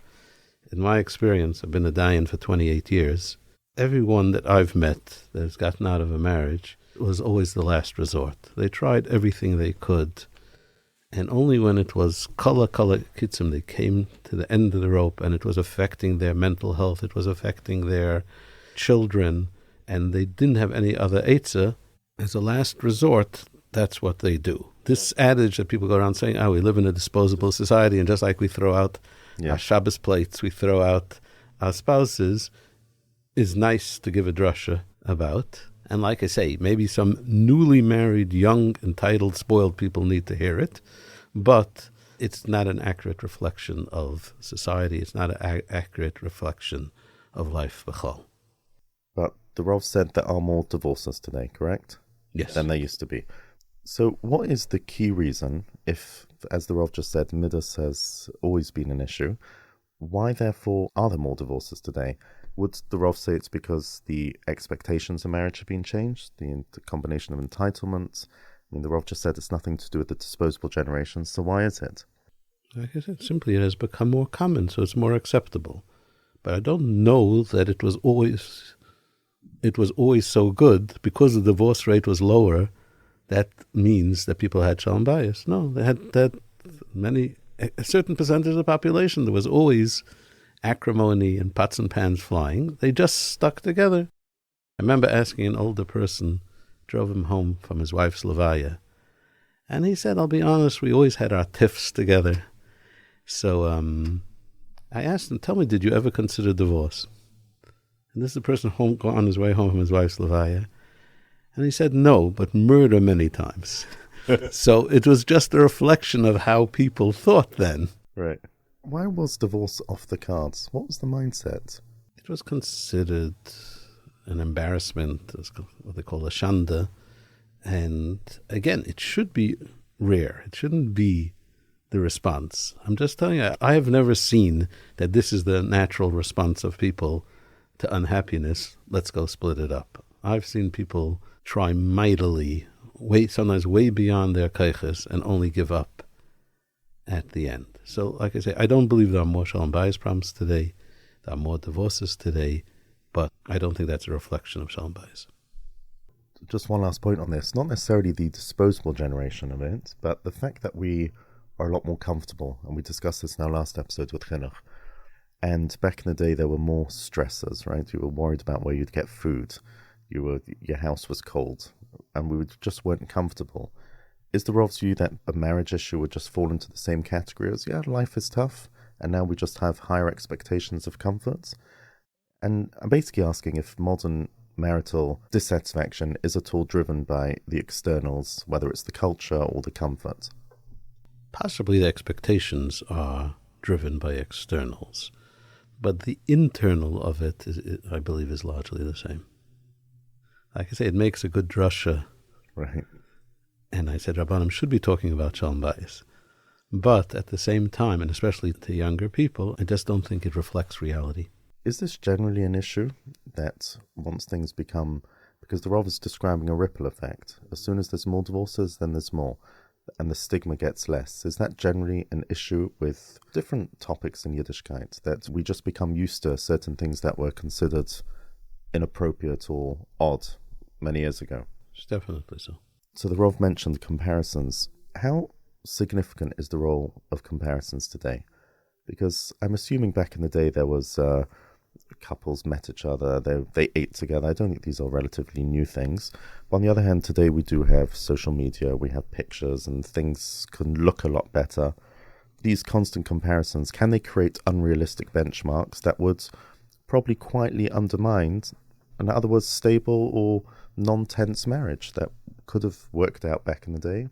In my experience, I've been a dayan for 28 years. Everyone that I've met that has gotten out of a marriage was always the last resort. They tried everything they could. And only when it was kala kitzim, they came to the end of the rope, and it was affecting their mental health, it was affecting their children, and they didn't have any other eitzah. As a last resort, that's what they do. This adage that people go around saying, we live in a disposable society, and just like we throw out our Shabbos plates, we throw out our spouses, is nice to give a drasha about. And like I say, maybe some newly married, young, entitled, spoiled people need to hear it, but it's not an accurate reflection of society. It's not an accurate reflection of life b'chol. But the Rav said there are more divorces today, correct? Yes. Than there used to be. So what is the key reason, if, as the Rav just said, midas has always been an issue, why therefore are there more divorces today? Would the Rav say it's because the expectations of marriage have been changed, the combination of entitlement? I mean, the Rav just said it's nothing to do with the disposable generation, so why is it? Like I said, simply it has become more common, so it's more acceptable. But I don't know that it was always so good. Because the divorce rate was lower, that means that people had Sholom Bayis. No, they had that a certain percentage of the population. There was always acrimony and pots and pans flying. They just stuck together. I remember asking an older person, drove him home from his wife's levaya, and he said, I'll be honest, we always had our tiffs together. So I asked him, tell me, did you ever consider divorce? And this is the person on his way home from his wife's levaya. And he said, no, but murder many times. So it was just a reflection of how people thought then. Right. Why was divorce off the cards? What was the mindset? It was considered an embarrassment, what they call a shanda. And again, it should be rare. It shouldn't be the response. I'm just telling you, I have never seen that this is the natural response of people to unhappiness. Let's go split it up. I've seen people try mightily, sometimes way beyond their kashrus, and only give up at the end. So, like I say, I don't believe there are more Sholom Bayis problems today. There are more divorces today, but I don't think that's a reflection of Sholom Bayis. Just one last point on this. Not necessarily the disposable generation of it, but the fact that we are a lot more comfortable, and we discussed this in our last episode with Chinuch. And back in the day, there were more stressors, right? You were worried about where you'd get food. Your house was cold, and we just weren't comfortable. Is the Rav's view that a marriage issue would just fall into the same category as, life is tough, and now we just have higher expectations of comfort? And I'm basically asking if modern marital dissatisfaction is at all driven by the externals, whether it's the culture or the comfort. Possibly the expectations are driven by externals, but the internal of it, I believe, is largely the same. Like I say, it makes a good drasha. Right. And I said, Rabbanim should be talking about Sholom Bayis. But at the same time, and especially to younger people, I just don't think it reflects reality. Is this generally an issue that once things become, because the Rav is describing a ripple effect, as soon as there's more divorces, then there's more, and the stigma gets less. Is that generally an issue with different topics in Yiddishkeit, that we just become used to certain things that were considered inappropriate or odd many years ago? It's definitely so. So the Rav mentioned comparisons. How significant is the role of comparisons today? Because I'm assuming back in the day there was couples met each other, they ate together. I don't think these are relatively new things. But on the other hand, today we do have social media, we have pictures, and things can look a lot better. These constant comparisons, can they create unrealistic benchmarks that would probably quietly undermine, in other words, stable or non-tense marriage that could have worked out back in the day,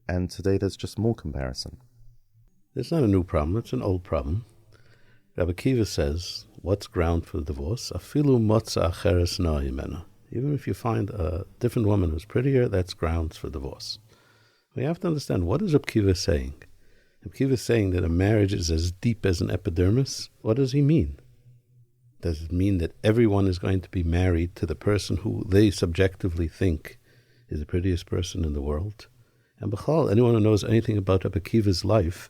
and today there's just more comparison? It's not a new problem, it's an old problem. Rabbi Kiva says, what's ground for divorce? Afilu motza acheres na himena. Even if you find a different woman who's prettier, that's grounds for divorce. We have to understand, what is Rabbi Kiva saying? Rabbi Kiva is saying that a marriage is as deep as an epidermis. What does he mean? Does it mean that everyone is going to be married to the person who they subjectively think is the prettiest person in the world? And b'chal, anyone who knows anything about Rabbi Kiva's life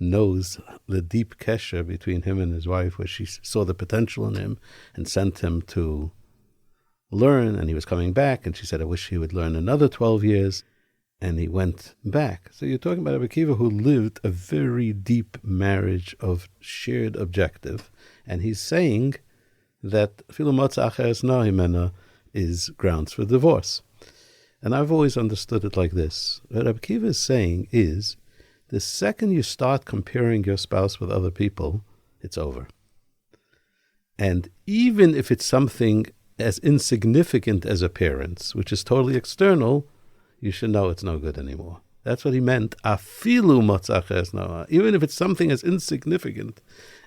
knows the deep kesher between him and his wife, where she saw the potential in him and sent him to learn, and he was coming back, and she said, I wish he would learn another 12 years, and he went back. So you're talking about Rabbi Kiva, who lived a very deep marriage of shared objective, and he's saying that Filu Motza Acheres Na Himena is grounds for divorce. And I've always understood it like this. What Rabbi Kiva is saying is, the second you start comparing your spouse with other people, it's over. And even if it's something as insignificant as appearance, which is totally external, you should know it's no good anymore. That's what he meant. Afilu motza acheres na. Even if it's something as insignificant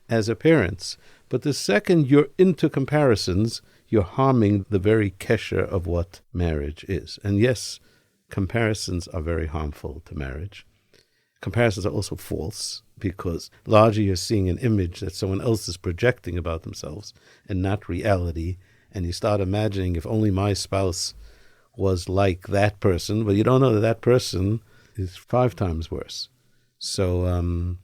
as appearance. But the second you're into comparisons, you're harming the very kesher of what marriage is. And yes, comparisons are very harmful to marriage. Comparisons are also false, because largely you're seeing an image that someone else is projecting about themselves and not reality. And you start imagining, if only my spouse was like that person, but you don't know that that person is 5 times worse. So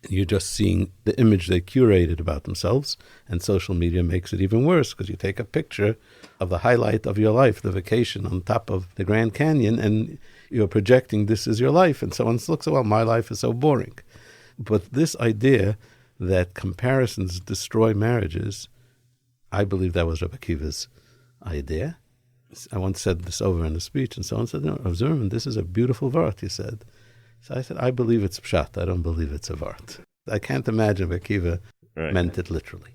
you're just seeing the image they curated about themselves, and social media makes it even worse, because you take a picture of the highlight of your life, the vacation on top of the Grand Canyon, and you're projecting this is your life, and someone looks, well, my life is so boring. But this idea that comparisons destroy marriages, I believe that was Rabbi Kiva's idea. I once said this over in a speech, and someone said, no, Rabbi Zimmerman, this is a beautiful vart, he said. So I said, I believe it's pshat, I don't believe it's a vart. I can't imagine Rabbi Kiva meant it literally.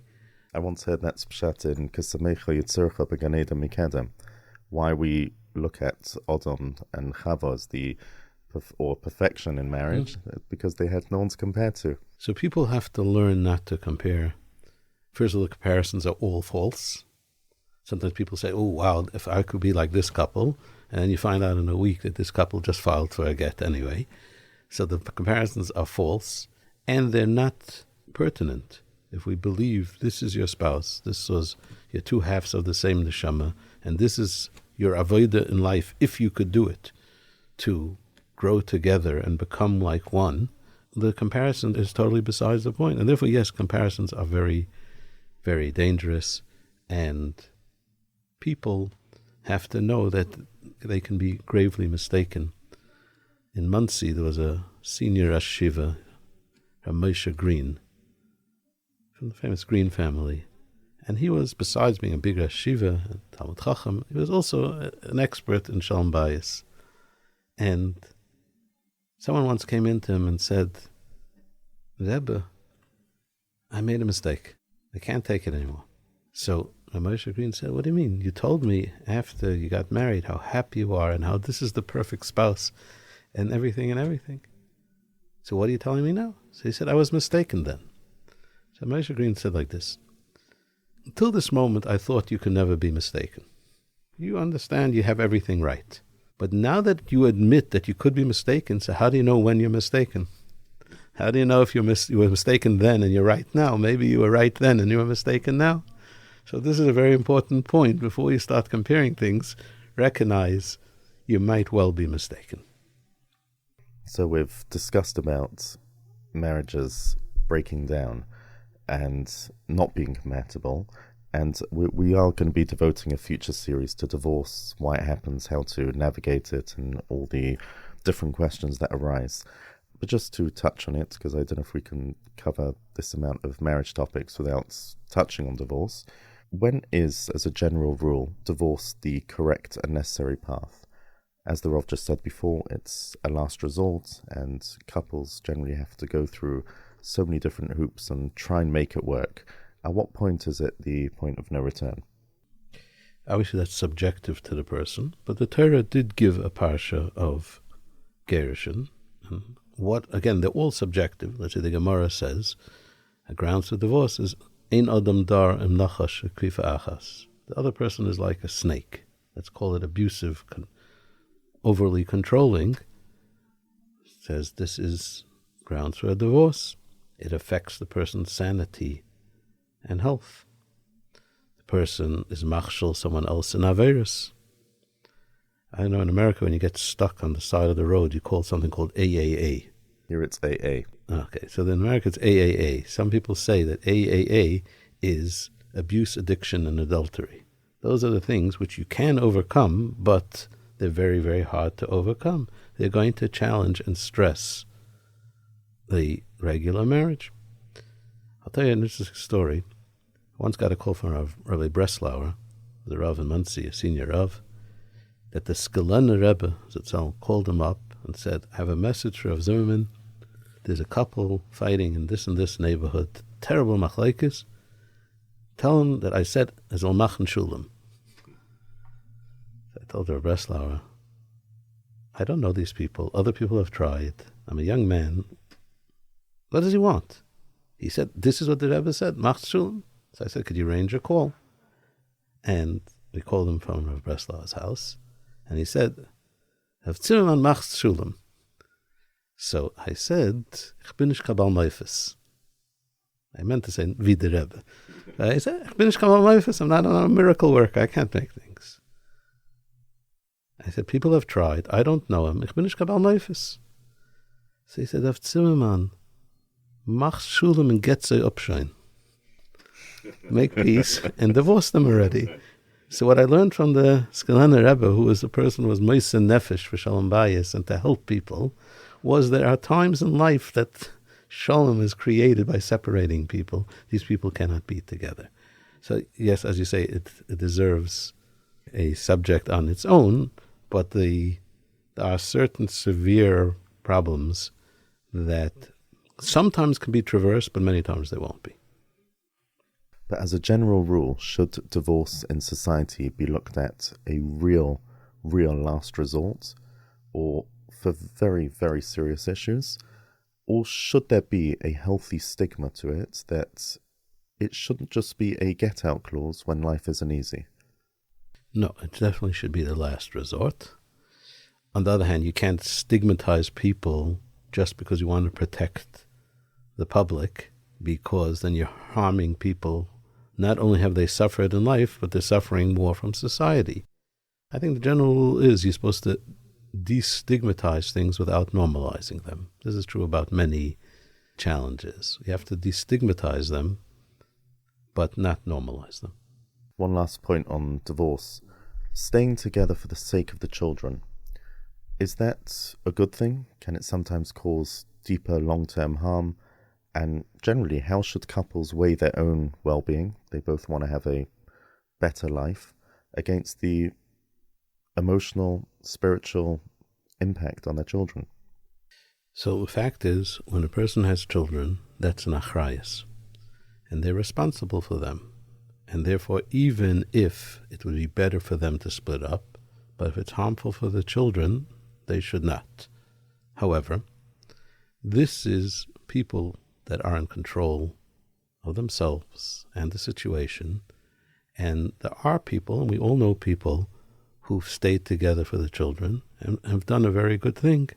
I once heard that's pshat in Kesamecha Yitzurcha B'Gan Eden Mikedem, why we look at Odom and Chava as the perfection in marriage, because they had no one to compare to. So people have to learn not to compare. First of all, the comparisons are all false. Sometimes people say, oh, wow, if I could be like this couple, and then you find out in a week that this couple just filed for a get anyway. So the comparisons are false, and they're not pertinent. If we believe this is your spouse, this was your 2 halves of the same neshama, and this is your avodah in life, if you could do it, to grow together and become like one, the comparison is totally besides the point. And therefore, yes, comparisons are very, very dangerous, and people have to know that they can be gravely mistaken. In Muncie, there was a senior Rosh Yeshiva, Moshe Green, from the famous Green family. And he was, besides being a big Rosh Yeshiva, Talmud Chacham, he was also an expert in Sholom Bayis. And someone once came into him and said, Rebbe, I made a mistake. I can't take it anymore. So Moshe Green said, what do you mean? You told me after you got married how happy you are and how this is the perfect spouse and everything and everything. So what are you telling me now? So he said, I was mistaken then. So Moshe Green said like this, until this moment I thought you could never be mistaken. You understand you have everything right. But now that you admit that you could be mistaken, so how do you know when you're mistaken? How do you know if you were mistaken then and you're right now? Maybe you were right then and you were mistaken now. So this is a very important point. Before you start comparing things, recognize you might well be mistaken. So we've discussed about marriages breaking down and not being compatible, and we are going to be devoting a future series to divorce, why it happens, how to navigate it, and all the different questions that arise. But just to touch on it, because I don't know if we can cover this amount of marriage topics without touching on divorce. When is, as a general rule, divorce the correct and necessary path? As the Rav just said before, it's a last resort, and couples generally have to go through so many different hoops and try and make it work. At what point is it the point of no return? Obviously, that's subjective to the person, but the Torah did give a parsha of gerushin. Again, they're all subjective. Let's say the Gemara says, a grounds for divorce is ein adam dar im nachash krifa achas. The other person is like a snake. Let's call it abusive, overly controlling. It says this is grounds for a divorce. It affects the person's sanity and health. The person is machshel someone else in averis. I know in America when you get stuck on the side of the road, you call something called AAA. Here it's AA. Okay, so in America it's AAA. Some people say that AAA is abuse, addiction, and adultery. Those are the things which you can overcome, but they're very, very hard to overcome. They're going to challenge and stress the regular marriage. I'll tell you an interesting story. I once got a call from Rabbi Breslauer, the Rav in Muncie, a senior Rav, that the Skelene Rebbe, Zatzal, called him up and said, I have a message for Rabbi Zimmerman. There's a couple fighting in this and this neighborhood. Terrible machlekes. Tell him that I said, Azal machen shalom. I told Rabbi Breslauer, I don't know these people. Other people have tried. I'm a young man. What does he want? He said, this is what the Rebbe said, mach shalom. So I said, could you arrange a call? And we called him from Rabbi Breslauer's house. And he said, Rav Zimmerman macht shalom. So I said, ich bin nicht kabal meifes. I meant to say, wie der Rebbe. I said, ich bin nicht kabal meifes. I'm not a miracle worker. I can't make things. I said, people have tried. I don't know him. Ich bin nicht kabal meifes. So he said, Rav Zimmerman, mach shalom and get sie upshine. Make peace and divorce them already. So what I learned from the Skelene Rebbe, who was a person who was moise nefesh for Sholom Bayis and to help people, was there are times in life that shalom is created by separating people. These people cannot be together. So yes, as you say, it deserves a subject on its own, but there are certain severe problems that sometimes can be traversed, but many times they won't be. But as a general rule, should divorce in society be looked at a real last resort, or for very, very serious issues? Or should there be a healthy stigma to it that it shouldn't just be a get-out clause when life isn't easy? No, it definitely should be the last resort. On the other hand, you can't stigmatize people just because you want to protect the public, because then you're harming people. Not only have they suffered in life, but they're suffering more from society. I think the general rule is you're supposed to destigmatize things without normalizing them. This is true about many challenges. You have to destigmatize them, but not normalize them. One last point on divorce. Staying together for the sake of the children. Is that a good thing? Can it sometimes cause deeper long-term harm? And generally, how should couples weigh their own well-being? They both want to have a better life against the emotional, spiritual impact on their children. So the fact is, when a person has children, that's an achrayus, and they're responsible for them. And therefore, even if it would be better for them to split up, but if it's harmful for the children, they should not. However, this is people that are in control of themselves and the situation. And there are people, and we all know people, who've stayed together for the children and have done a very good thing.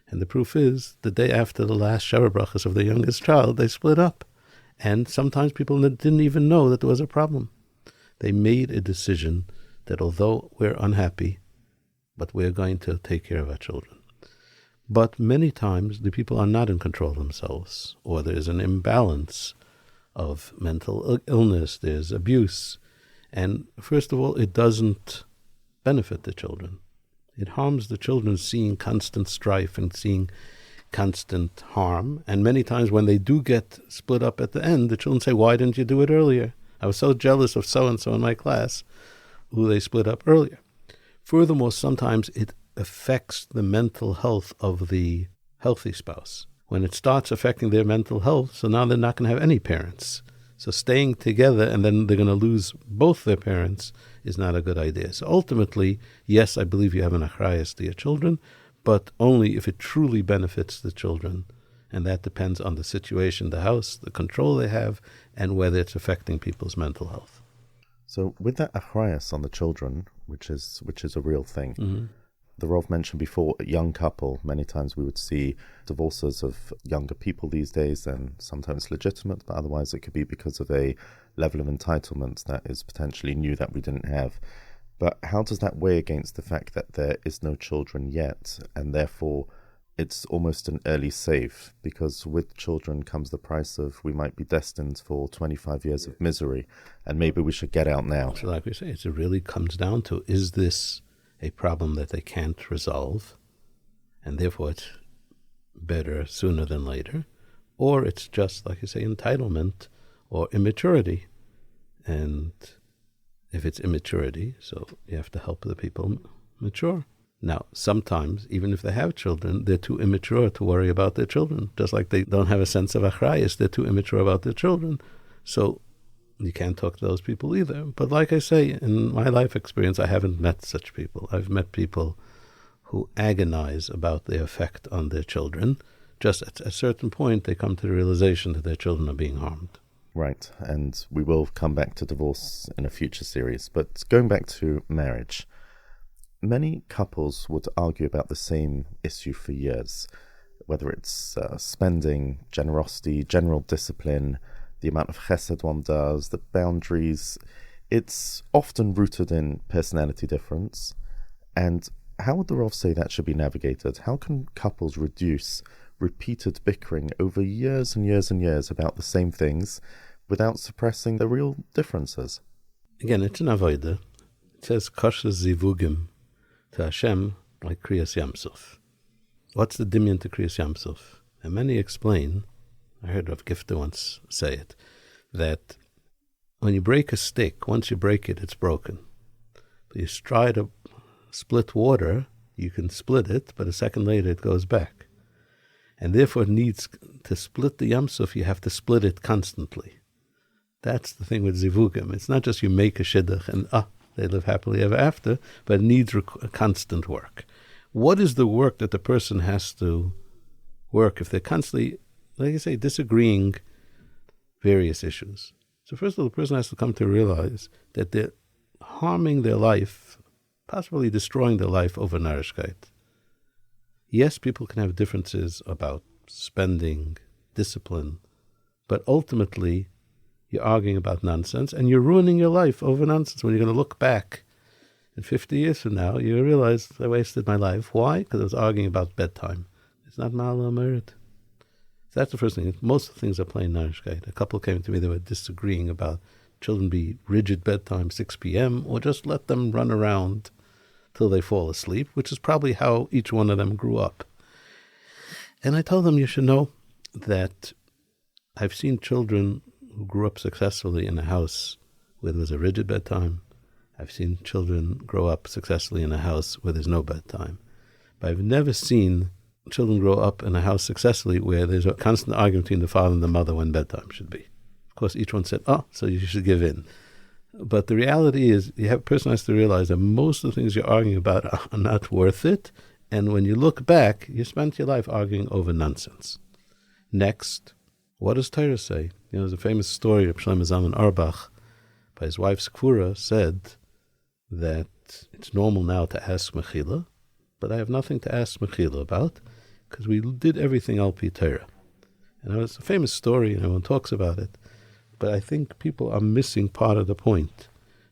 And the proof is, the day after the last Sheva Brachas of the youngest child, they split up. And sometimes people didn't even know that there was a problem. They made a decision that although we're unhappy, but we're going to take care of our children. But many times the people are not in control of themselves, or there's an imbalance of mental illness, there's abuse. And first of all, it doesn't benefit the children. It harms the children seeing constant strife and seeing constant harm. And many times when they do get split up at the end, the children say, why didn't you do it earlier? I was so jealous of so-and-so in my class who they split up earlier. Furthermore, sometimes it affects the mental health of the healthy spouse. When it starts affecting their mental health, so now they're not going to have any parents. So staying together and then they're going to lose both their parents is not a good idea. So ultimately, yes, I believe you have an achrayus to your children, but only if it truly benefits the children. And that depends on the situation, the house, the control they have, and whether it's affecting people's mental health. So with that achrayus on the children, which is a real thing, the Rav mentioned before, a young couple, many times we would see divorces of younger people these days, and sometimes legitimate, but otherwise it could be because of a level of entitlement that is potentially new that we didn't have. But how does that weigh against the fact that there is no children yet, and therefore it's almost an early save, because with children comes the price of we might be destined for 25 years of misery, and maybe we should get out now. So like we say, it really comes down to, is this a problem that they can't resolve, and therefore it's better sooner than later, or it's just, like you say, entitlement or immaturity. And if it's immaturity, so you have to help the people mature. Now, sometimes, even if they have children, they're too immature to worry about their children. Just like they don't have a sense of achrayus, they're too immature about their children. So you can't talk to those people either. But like I say, in my life experience, I haven't met such people. I've met people who agonize about the effect on their children. Just at a certain point, they come to the realization that their children are being harmed. Right, and we will come back to divorce in a future series. But going back to marriage, many couples would argue about the same issue for years, whether it's spending, generosity, general discipline, the amount of chesed one does, the boundaries. It's often rooted in personality difference. And how would the Rav say that should be navigated? How can couples reduce repeated bickering over years and years and years about the same things without suppressing the real differences? Again, it's an avodah. It says, kashrus zivugim to Hashem like kriyas yamsuf. What's the dimyan to kriyas yamsuf? And many explain, I heard Rav Gifter once say it, that when you break a stick, once you break it, it's broken. But you try to split water, you can split it, but a second later it goes back. And therefore it needs to split the yamsuf, you have to split it constantly. That's the thing with zivugim. It's not just you make a shidduch and they live happily ever after, but it needs constant work. What is the work that the person has to work if they're constantly, like I say, disagreeing various issues? So first of all, the person has to come to realize that they're harming their life, possibly destroying their life over narishkeit. Yes, people can have differences about spending, discipline, but ultimately you're arguing about nonsense and you're ruining your life over nonsense. When you're going to look back in 50 years from now, you realize I wasted my life. Why? Because I was arguing about bedtime. It's not ma'ala merit. That's the first thing. Most of the things are plain narishkeit. A couple came to me, they were disagreeing about children be rigid bedtime, 6 p.m., or just let them run around till they fall asleep, which is probably how each one of them grew up. And I told them, you should know that I've seen children who grew up successfully in a house where there was a rigid bedtime. I've seen children grow up successfully in a house where there's no bedtime. But I've never seen children grow up in a house successfully where there's a constant argument between the father and the mother when bedtime should be. Of course, each one said, so you should give in. But the reality is, a person has to realize that most of the things you're arguing about are not worth it. And when you look back, you spent your life arguing over nonsense. Next, what does Torah say? There's a famous story of Sholom Bayis by his wife's Kfura said that it's normal now to ask mechila, but I have nothing to ask mechila about because we did everything al pi Torah. And it's a famous story and everyone talks about it, but I think people are missing part of the point.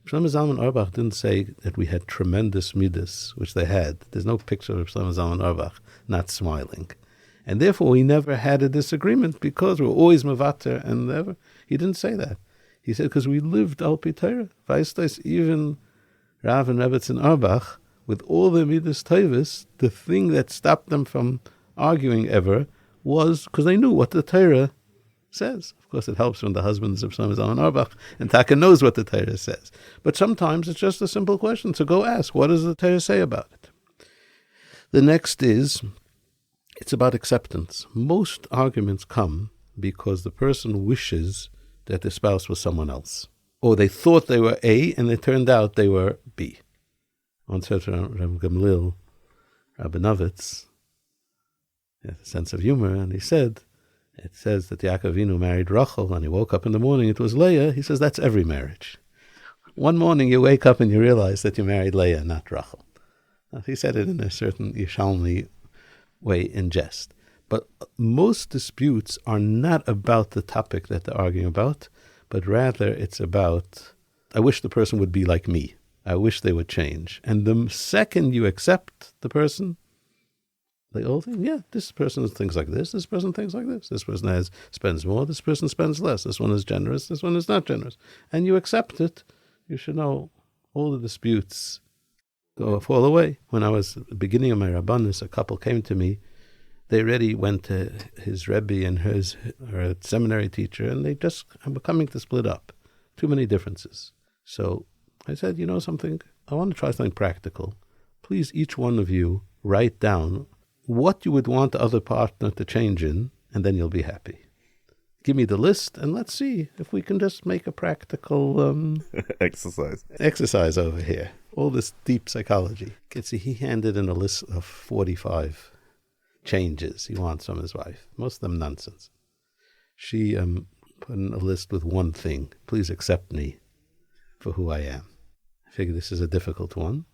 Shlomo Zalman Auerbach didn't say that we had tremendous midas, which they had. There's no picture of Shlomo Zalman Auerbach not smiling. And therefore, we never had a disagreement because we're always mevater and never. He didn't say that. He said because we lived al pi Torah. Even Rav and Rebbetzin Auerbach with all their midas tovos, the thing that stopped them from arguing ever was because they knew what the Torah says. Of course, it helps when the husbands of Sholom Bayis and Taka knows what the Torah says. But sometimes it's just a simple question. So go ask, what does the Torah say about it? The next is, it's about acceptance. Most arguments come because the person wishes that the spouse was someone else. Or they thought they were A, and it turned out they were B. Once heard from Rabbi Gamliel, Rabbi Novitz, he has a sense of humor, and he said, it says that Yaakov Avinu married Rachel, and he woke up in the morning, it was Leah. He says, that's every marriage. One morning you wake up and you realize that you married Leah, not Rachel. Now, he said it in a certain Yishalmi way in jest. But most disputes are not about the topic that they're arguing about, but rather it's about, I wish the person would be like me. I wish they would change. And the second you accept the person, they all think, yeah, this person thinks like this person thinks like this person spends more, this person spends less, this one is generous, this one is not generous. And you accept it, you should know all the disputes fall away. When I was at the beginning of my Rabbanus, a couple came to me. They already went to his Rebbe and her seminary teacher, and they just were coming to split up. Too many differences. So I said, you know something? I want to try something practical. Please, each one of you, write down what you would want the other partner to change in, and then you'll be happy. Give me the list, and let's see if we can just make a practical exercise over here. All this deep psychology. He handed in a list of 45 changes he wants from his wife. Most of them nonsense. She put in a list with one thing. Please accept me for who I am. I figured this is a difficult one.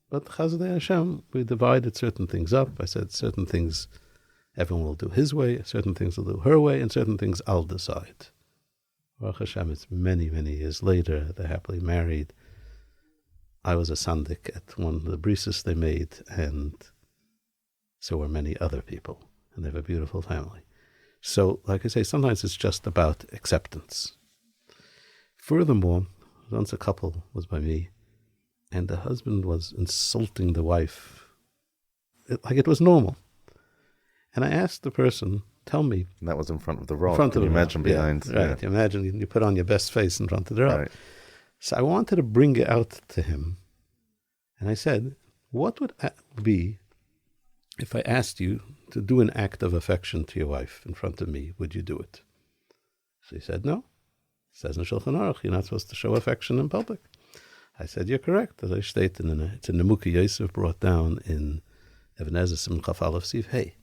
But Chazadei Hashem, we divided certain things up. I said certain things everyone will do his way, certain things will do her way, and certain things I'll decide. Baruch Hashem, it's many, many years later. They're happily married. I was a sandik at one of the brises they made, and so were many other people, and they have a beautiful family. So, like I say, sometimes it's just about acceptance. Furthermore, once a couple was by me, and the husband was insulting the wife like it was normal. And I asked the person, tell me. And that was in front of the rod. Can you imagine behind? Yeah, right. You imagine you put on your best face in front of the rod. Right. So I wanted to bring it out to him. And I said, what would it be if I asked you to do an act of affection to your wife in front of me? Would you do it? So he said, no. It says in Shulchan Aruch, you're not supposed to show affection in public. I said, you're correct. As I stated, it's a Nemuki Yosef brought down in Even Ezer Simon Chaf Aleph Siv Hey.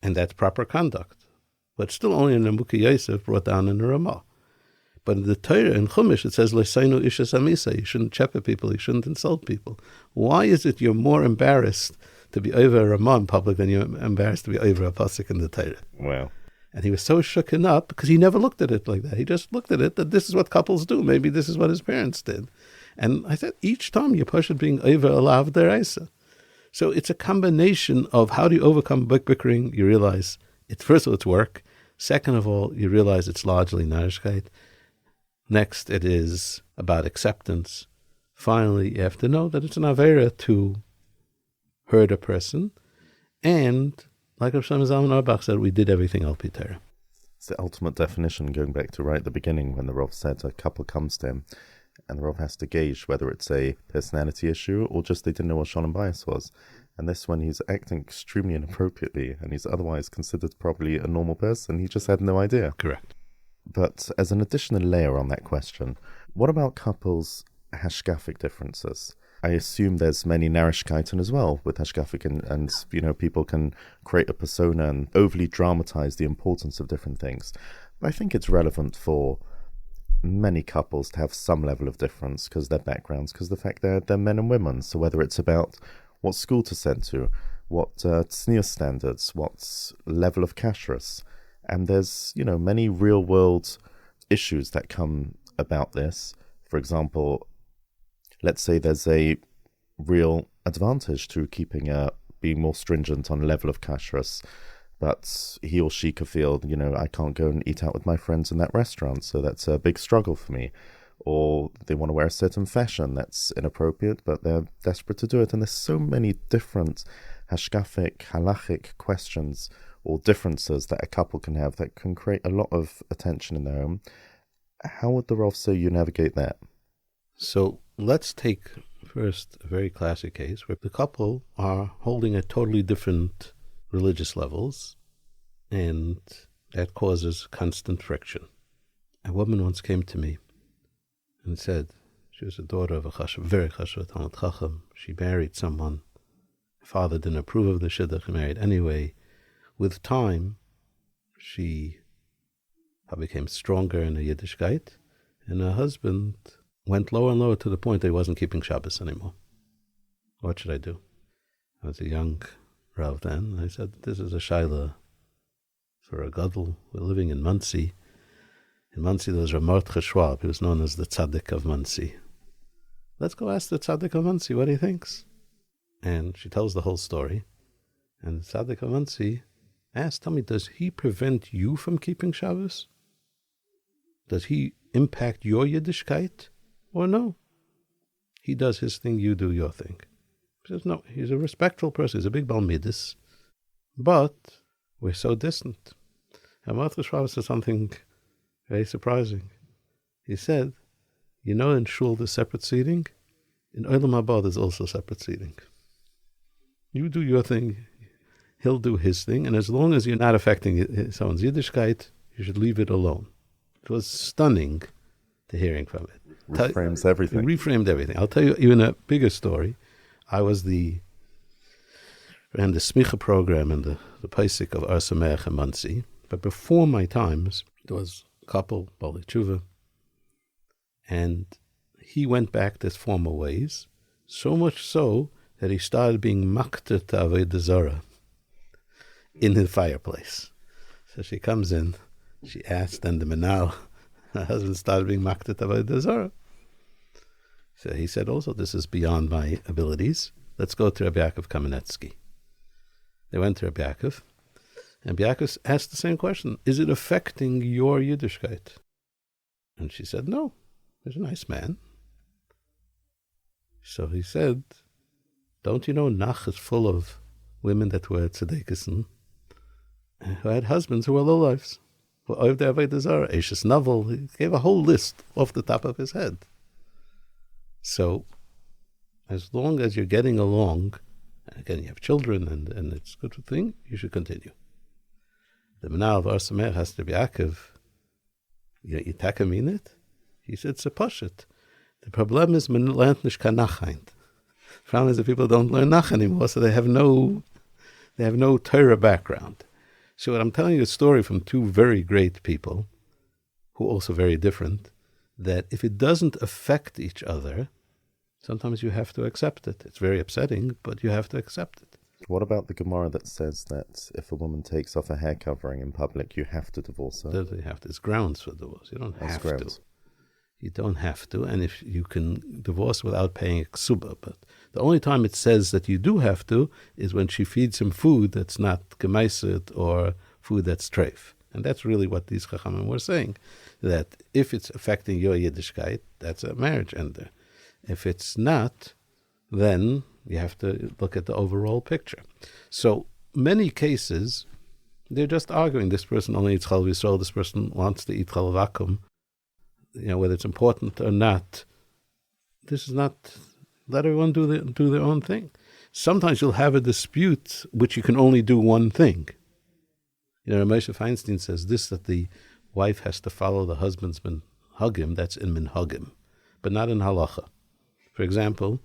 And that's proper conduct. But still only in Nemuki Yosef brought down in the Ramah. But in the Torah, in Chumash, it says, Lesainu Isha Samisa, you shouldn't chepe people, you shouldn't insult people. Why is it you're more embarrassed to be over a Ramah in public than you're embarrassed to be over a pasuk in the Torah? Wow. And he was so shooken up because he never looked at it like that. He just looked at it that this is what couples do. Maybe this is what his parents did. And I said, each time you push it being over a lav deraisa. So it's a combination of how do you overcome bickering? You realize, first of all, it's work. Second of all, you realize it's largely narishkeit. Next, it is about acceptance. Finally, you have to know that it's an avera to hurt a person. And like Rav Shlomo Zalman Auerbach said, we did everything al pi Torah. It's the ultimate definition, going back to right at the beginning when the Rav said a couple comes to him and the Rav has to gauge whether it's a personality issue or just they didn't know what Sholom Bayis was. And this one, he's acting extremely inappropriately and he's otherwise considered probably a normal person. He just had no idea. Correct. But as an additional layer on that question, what about couples' Hashkafic differences? I assume there's many narishkeiten as well with Hashkafic and you know, people can create a persona and overly dramatize the importance of different things. But I think it's relevant for many couples to have some level of difference because their backgrounds, because the fact they're men and women. So whether it's about what school to send to, what tznius standards, what level of kashrus. And there's, you know, many real-world issues that come about this. For example, let's say there's a real advantage to being more stringent on level of kashrus, but he or she could feel, you know, I can't go and eat out with my friends in that restaurant, so that's a big struggle for me. or they want to wear a certain fashion that's inappropriate, but they're desperate to do it. And there's so many different Hashkafic, halachic questions or differences that a couple can have that can create a lot of attention in their home. How would the Rav say you navigate that? So let's take first a very classic case where the couple are holding at totally different religious levels, and that causes constant friction. A woman once came to me and said, she was the daughter of a very kashrus Talmid Chacham. She married someone. Her father didn't approve of the shidduch, married anyway. With time, she became stronger in her Yiddishkeit, and her husband went lower and lower to the point that he wasn't keeping Shabbos anymore. What should I do? I was a young Rav then. I said, this is a shaila for a gadol. We're living in Monsey. In Monsey there was Ramot Schwab, who was known as the tzaddik of Monsey. Let's go ask the tzaddik of Monsey what he thinks. And she tells the whole story. And the tzaddik of Monsey asked, tell me, does he prevent you from keeping Shabbos? Does he impact your Yiddishkeit? Or no? He does his thing, you do your thing. He says, no, he's a respectful person. He's a big Balmidis. But we're so distant. And Martha Schwab said something very surprising. He said, you know, in Shul there's separate seating. In Olam Haba there's also separate seating. You do your thing, he'll do his thing, and as long as you're not affecting someone's Yiddishkeit, you should leave it alone. It was stunning to hearing from it. Reframes everything. It reframed everything. I'll tell you even a bigger story. I ran the smicha program and the Paisik of Ar Sameach and Monsey, but before my times, there was a couple, Bali Tshuva, and he went back to his former ways, so much so that he started being makter to Avodah Zarah in the fireplace. So she comes in, she asked, and the menal, her husband started being makter to Avodah Zarah. So he said also, this is beyond my abilities. Let's go to Rabbi Yaakov Kamenetsky. They went to Rabbi Yaakov, and Rabbi Yaakov asked the same question, is it affecting your Yiddishkeit? And she said, no, he's a nice man. So he said, don't you know Nach is full of women that were tzedekisen, who had husbands who were lowlifes, who oived their Avodah Zarah, Eishes Novel. He gave a whole list off the top of his head. So, as long as you're getting along, and again, you have children, and it's a good thing, you should continue. The Menal of Ar Sameach has to be Yaakov. You take a minute? He said, it's a pashut. The problem is, man lernt nicht kein Nachhind. The problem is that people don't learn Nach anymore, so they have no Torah background. So what I'm telling you a story from two very great people, who are also very different, that if it doesn't affect each other, sometimes you have to accept it. It's very upsetting, but you have to accept it. What about the Gemara that says that if a woman takes off a hair covering in public, you have to divorce her? There's grounds for divorce. You don't have grounds. to. You don't have to, and if you can divorce without paying a ksuba, but the only time it says that you do have to is when she feeds him food that's not gemaiset or food that's treif. And that's really what these chachamim were saying, that if it's affecting your Yiddishkeit, that's a marriage ender. If it's not, then you have to look at the overall picture. So many cases, they're just arguing, this person only eats chalav yisrael, this person wants to eat chalav akum. You know, whether it's important or not, this is not, let everyone do their own thing. Sometimes you'll have a dispute which you can only do one thing. You know, Moshe Feinstein says this, that the wife has to follow the husband's minhagim, that's in minhagim, but not in halacha. For example,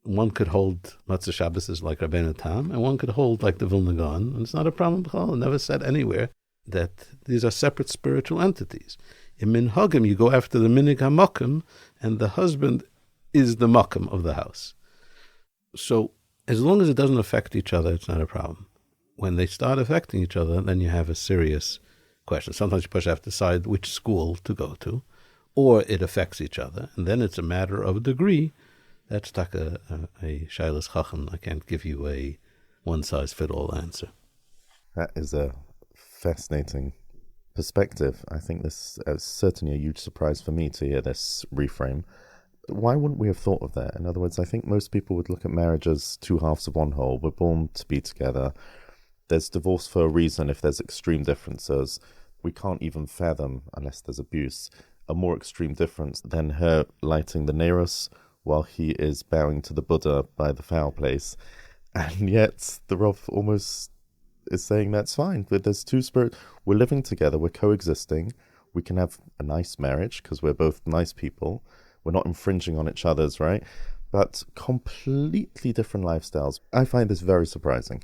one could hold Matzah Shabbos is like Rabbeinu Tam, and one could hold like the Vilna Gaon, and it's not a problem. It never said anywhere that these are separate spiritual entities. In minhagim, you go after the minhag hamakim, and the husband is the makim of the house. So as long as it doesn't affect each other, it's not a problem. When they start affecting each other, then you have a serious question. Sometimes you have to decide which school to go to, or it affects each other, and then it's a matter of degree. That's like a shaylas chacham. I can't give you a one-size-fit-all answer. That is a fascinating perspective. I think this is certainly a huge surprise for me to hear this reframe. Why wouldn't we have thought of that? In other words, I think most people would look at marriage as two halves of one whole. We're born to be together. There's divorce for a reason if there's extreme differences. We can't even fathom, unless there's abuse, a more extreme difference than her lighting the Neros while he is bowing to the Buddha by the fireplace. And yet the Rav almost is saying that's fine. But there's two spirits. We're living together. We're coexisting. We can have a nice marriage because we're both nice people. We're not infringing on each other's, right? But completely different lifestyles. I find this very surprising.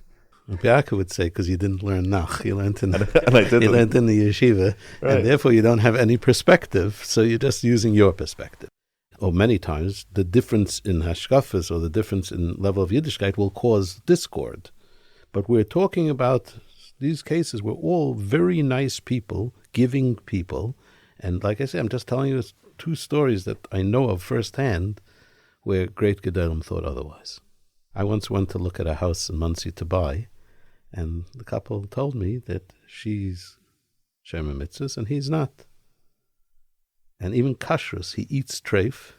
Biaka would say, because you didn't learn Nach, you learned in, you learned in the yeshiva, right. And therefore you don't have any perspective, so you're just using your perspective. Or many times, the difference in Hashkafic or the difference in level of Yiddishkeit will cause discord. But we're talking about these cases where all very nice people, giving people, and like I said, I'm just telling you two stories that I know of firsthand where great Gedolim thought otherwise. I once went to look at a house in Monsey to buy, and the couple told me that she's Shema Mitzvahs and he's not. And even kashrus, he eats treif,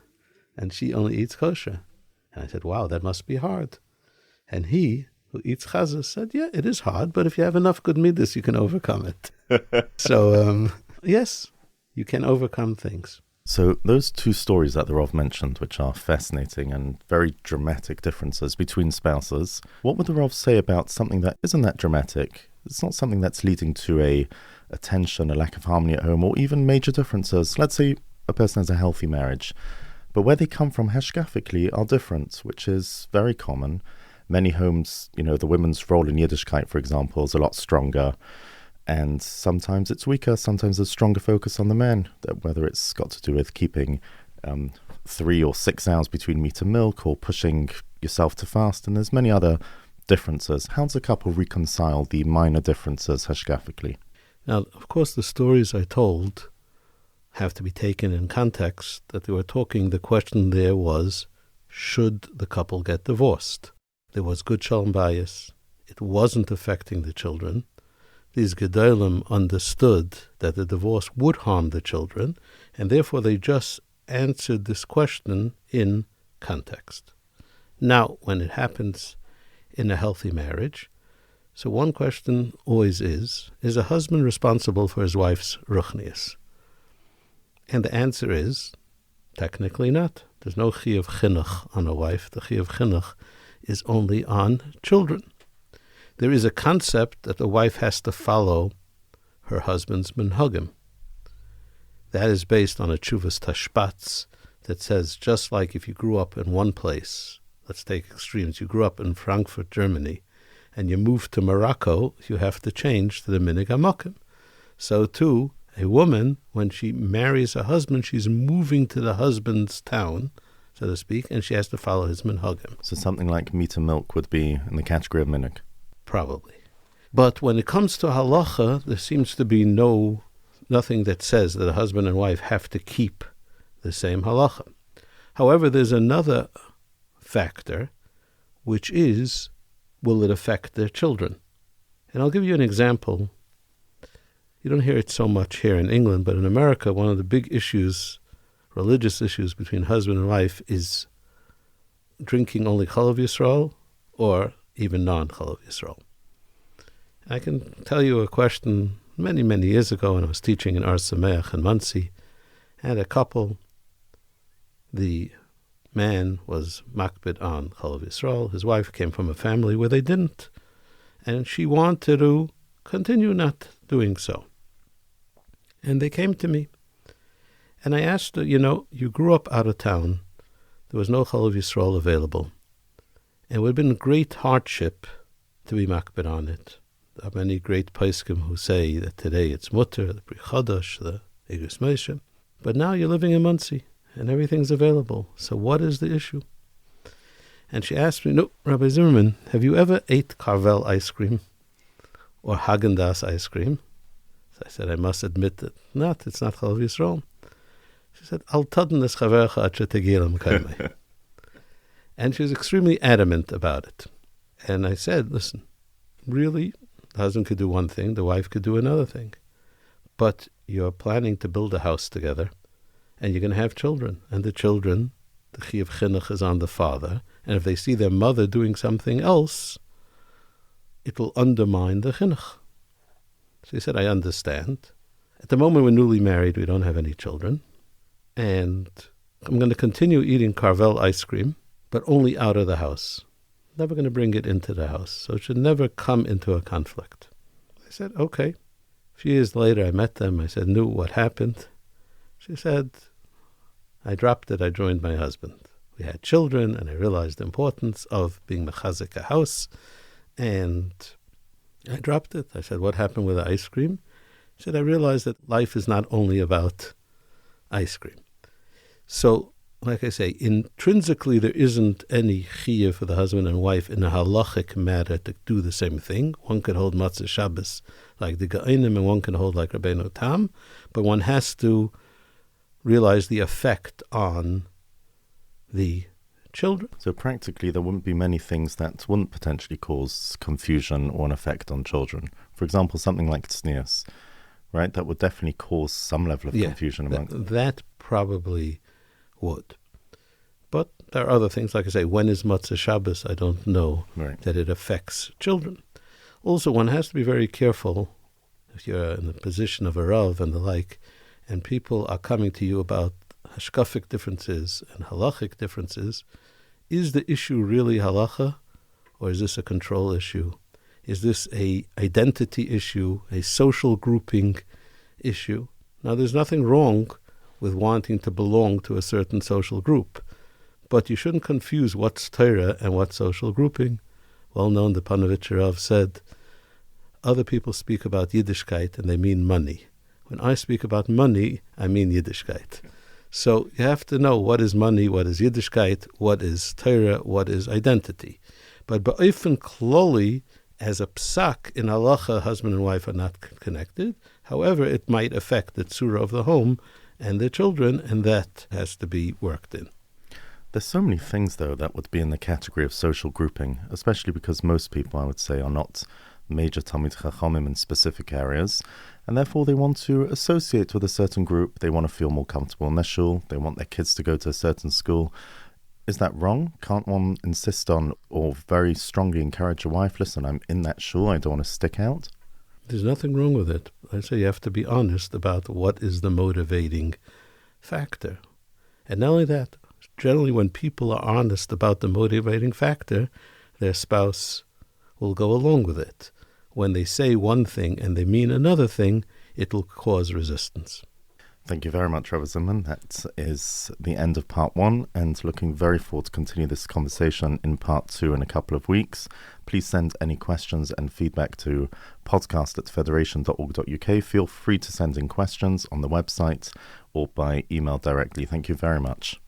and she only eats kosher. And I said, wow, that must be hard. And he, who eats chazas, said, yeah, it is hard, but if you have enough good midas, you can overcome it. So, yes, you can overcome things. So those two stories that the Rav mentioned, which are fascinating and very dramatic differences between spouses, what would the Rav say about something that isn't that dramatic? It's not something that's leading to a tension, a lack of harmony at home, or even major differences. Let's say a person has a healthy marriage, but where they come from hashkafically are different, which is very common. Many homes, the women's role in Yiddishkeit, for example, is a lot stronger. And sometimes it's weaker, sometimes there's stronger focus on the men, whether it's got to do with keeping 3 or 6 hours between meat and milk or pushing yourself to fast. And there's many other differences. How does a couple reconcile the minor differences hashkafically? Now, of course, the stories I told have to be taken in context that they were talking. The question there was, should the couple get divorced? There was good Sholom Bayis. It wasn't affecting the children. These Gedolim understood that the divorce would harm the children, and therefore they just answered this question in context. Now, when it happens in a healthy marriage, so one question always is a husband responsible for his wife's ruchnius? And the answer is, technically not. There's no chi of chinuch on a wife. The chi of chinuch is only on children. There is a concept that the wife has to follow her husband's minhagim. That is based on a tshuvas tashpatz that says, just like if you grew up in one place, let's take extremes, you grew up in Frankfurt, Germany, and you moved to Morocco, you have to change to the minhag hamakim. So too, a woman, when she marries a husband, she's moving to the husband's town, so to speak, and she has to follow his minhagim. So something like meat and milk would be in the category of minhag? Probably. But when it comes to halacha, there seems to be nothing that says that a husband and wife have to keep the same halacha. However, there's another factor, which is, will it affect their children? And I'll give you an example. You don't hear it so much here in England, but in America, one of the big issues, religious issues between husband and wife is drinking only Chalav Yisrael or even non-Chalav Yisrael. I can tell you a question many, many years ago when I was teaching in Ar Sameach in Monsey, and a couple, the man was makbid on Chalav Yisrael. His wife came from a family where they didn't, and she wanted to continue not doing so. And they came to me, and I asked her, you grew up out of town. There was no Chalav Yisrael available. It would have been a great hardship to be makbid on it. There are many great poskim who say that today it's mutter, the Bri Chadash, the Egus Moshe. But now you're living in Monsey, and everything's available. So what is the issue? And she asked me, no, Rabbi Zimmerman, have you ever ate Carvel ice cream or Haagen-Dazs ice cream? So I said, I must admit that it's not Chalav Yisrael. She said, Al tadn es chavercha at shetegilam kaimei. And she was extremely adamant about it. And I said, listen, really, the husband could do one thing, the wife could do another thing. but you're planning to build a house together, and you're going to have children. And the children, the chiyuv chinuch is on the father, and if they see their mother doing something else, it will undermine the chinuch. So he said, I understand. At the moment we're newly married, we don't have any children, and I'm going to continue eating Carvel ice cream, but only out of the house. Never going to bring it into the house, so it should never come into a conflict. I said, okay. A few years later, I met them. I said, "Nu, what happened?" She said, I dropped it. I joined my husband. We had children, and I realized the importance of being mechazik a house, and I dropped it. I said, what happened with the ice cream? She said, I realized that life is not only about ice cream. So, like I say, intrinsically there isn't any chiyuv for the husband and wife in a halachic matter to do the same thing. One could hold matzah Shabbos like the Ge'onim, and one can hold like Rabbeinu Tam, but one has to realize the effect on the children. So practically there wouldn't be many things that wouldn't potentially cause confusion or an effect on children. For example, something like tznius, right? That would definitely cause some level of confusion among them. That probably would. But there are other things, like I say, when is Matzah Shabbos? I don't know that it affects children. Also, one has to be very careful if you're in the position of a Rav and the like, and people are coming to you about Hashkafic differences and halachic differences. Is the issue really halacha, or is this a control issue? Is this a identity issue, a social grouping issue? Now, there's nothing wrong with wanting to belong to a certain social group, but you shouldn't confuse what's Torah and what's social grouping. Well known, the Panovich Rav said, other people speak about Yiddishkeit and they mean money. When I speak about money, I mean Yiddishkeit. So you have to know what is money, what is Yiddishkeit, what is Torah, what is identity. But ba'ofen kloli, as a psak in halacha, husband and wife are not connected. However, it might affect the tzura of the home and the children, and that has to be worked in. There's so many things, though, that would be in the category of social grouping, especially because most people, I would say, are not major Talmid Chachamim in specific areas, and therefore they want to associate with a certain group. They want to feel more comfortable in their shul. They want their kids to go to a certain school. Is that wrong? Can't one insist on, or very strongly encourage a wife, listen, I'm in that shul, I don't want to stick out? There's nothing wrong with it. I say you have to be honest about what is the motivating factor. And not only that, generally when people are honest about the motivating factor, their spouse will go along with it. When they say one thing and they mean another thing, it will cause resistance. Thank you very much, Rabbi Zimmerman. That is the end of part 1, and looking very forward to continue this conversation in part 2 in a couple of weeks. Please send any questions and feedback to podcast@federation.org.uk. Feel free to send in questions on the website or by email directly. Thank you very much.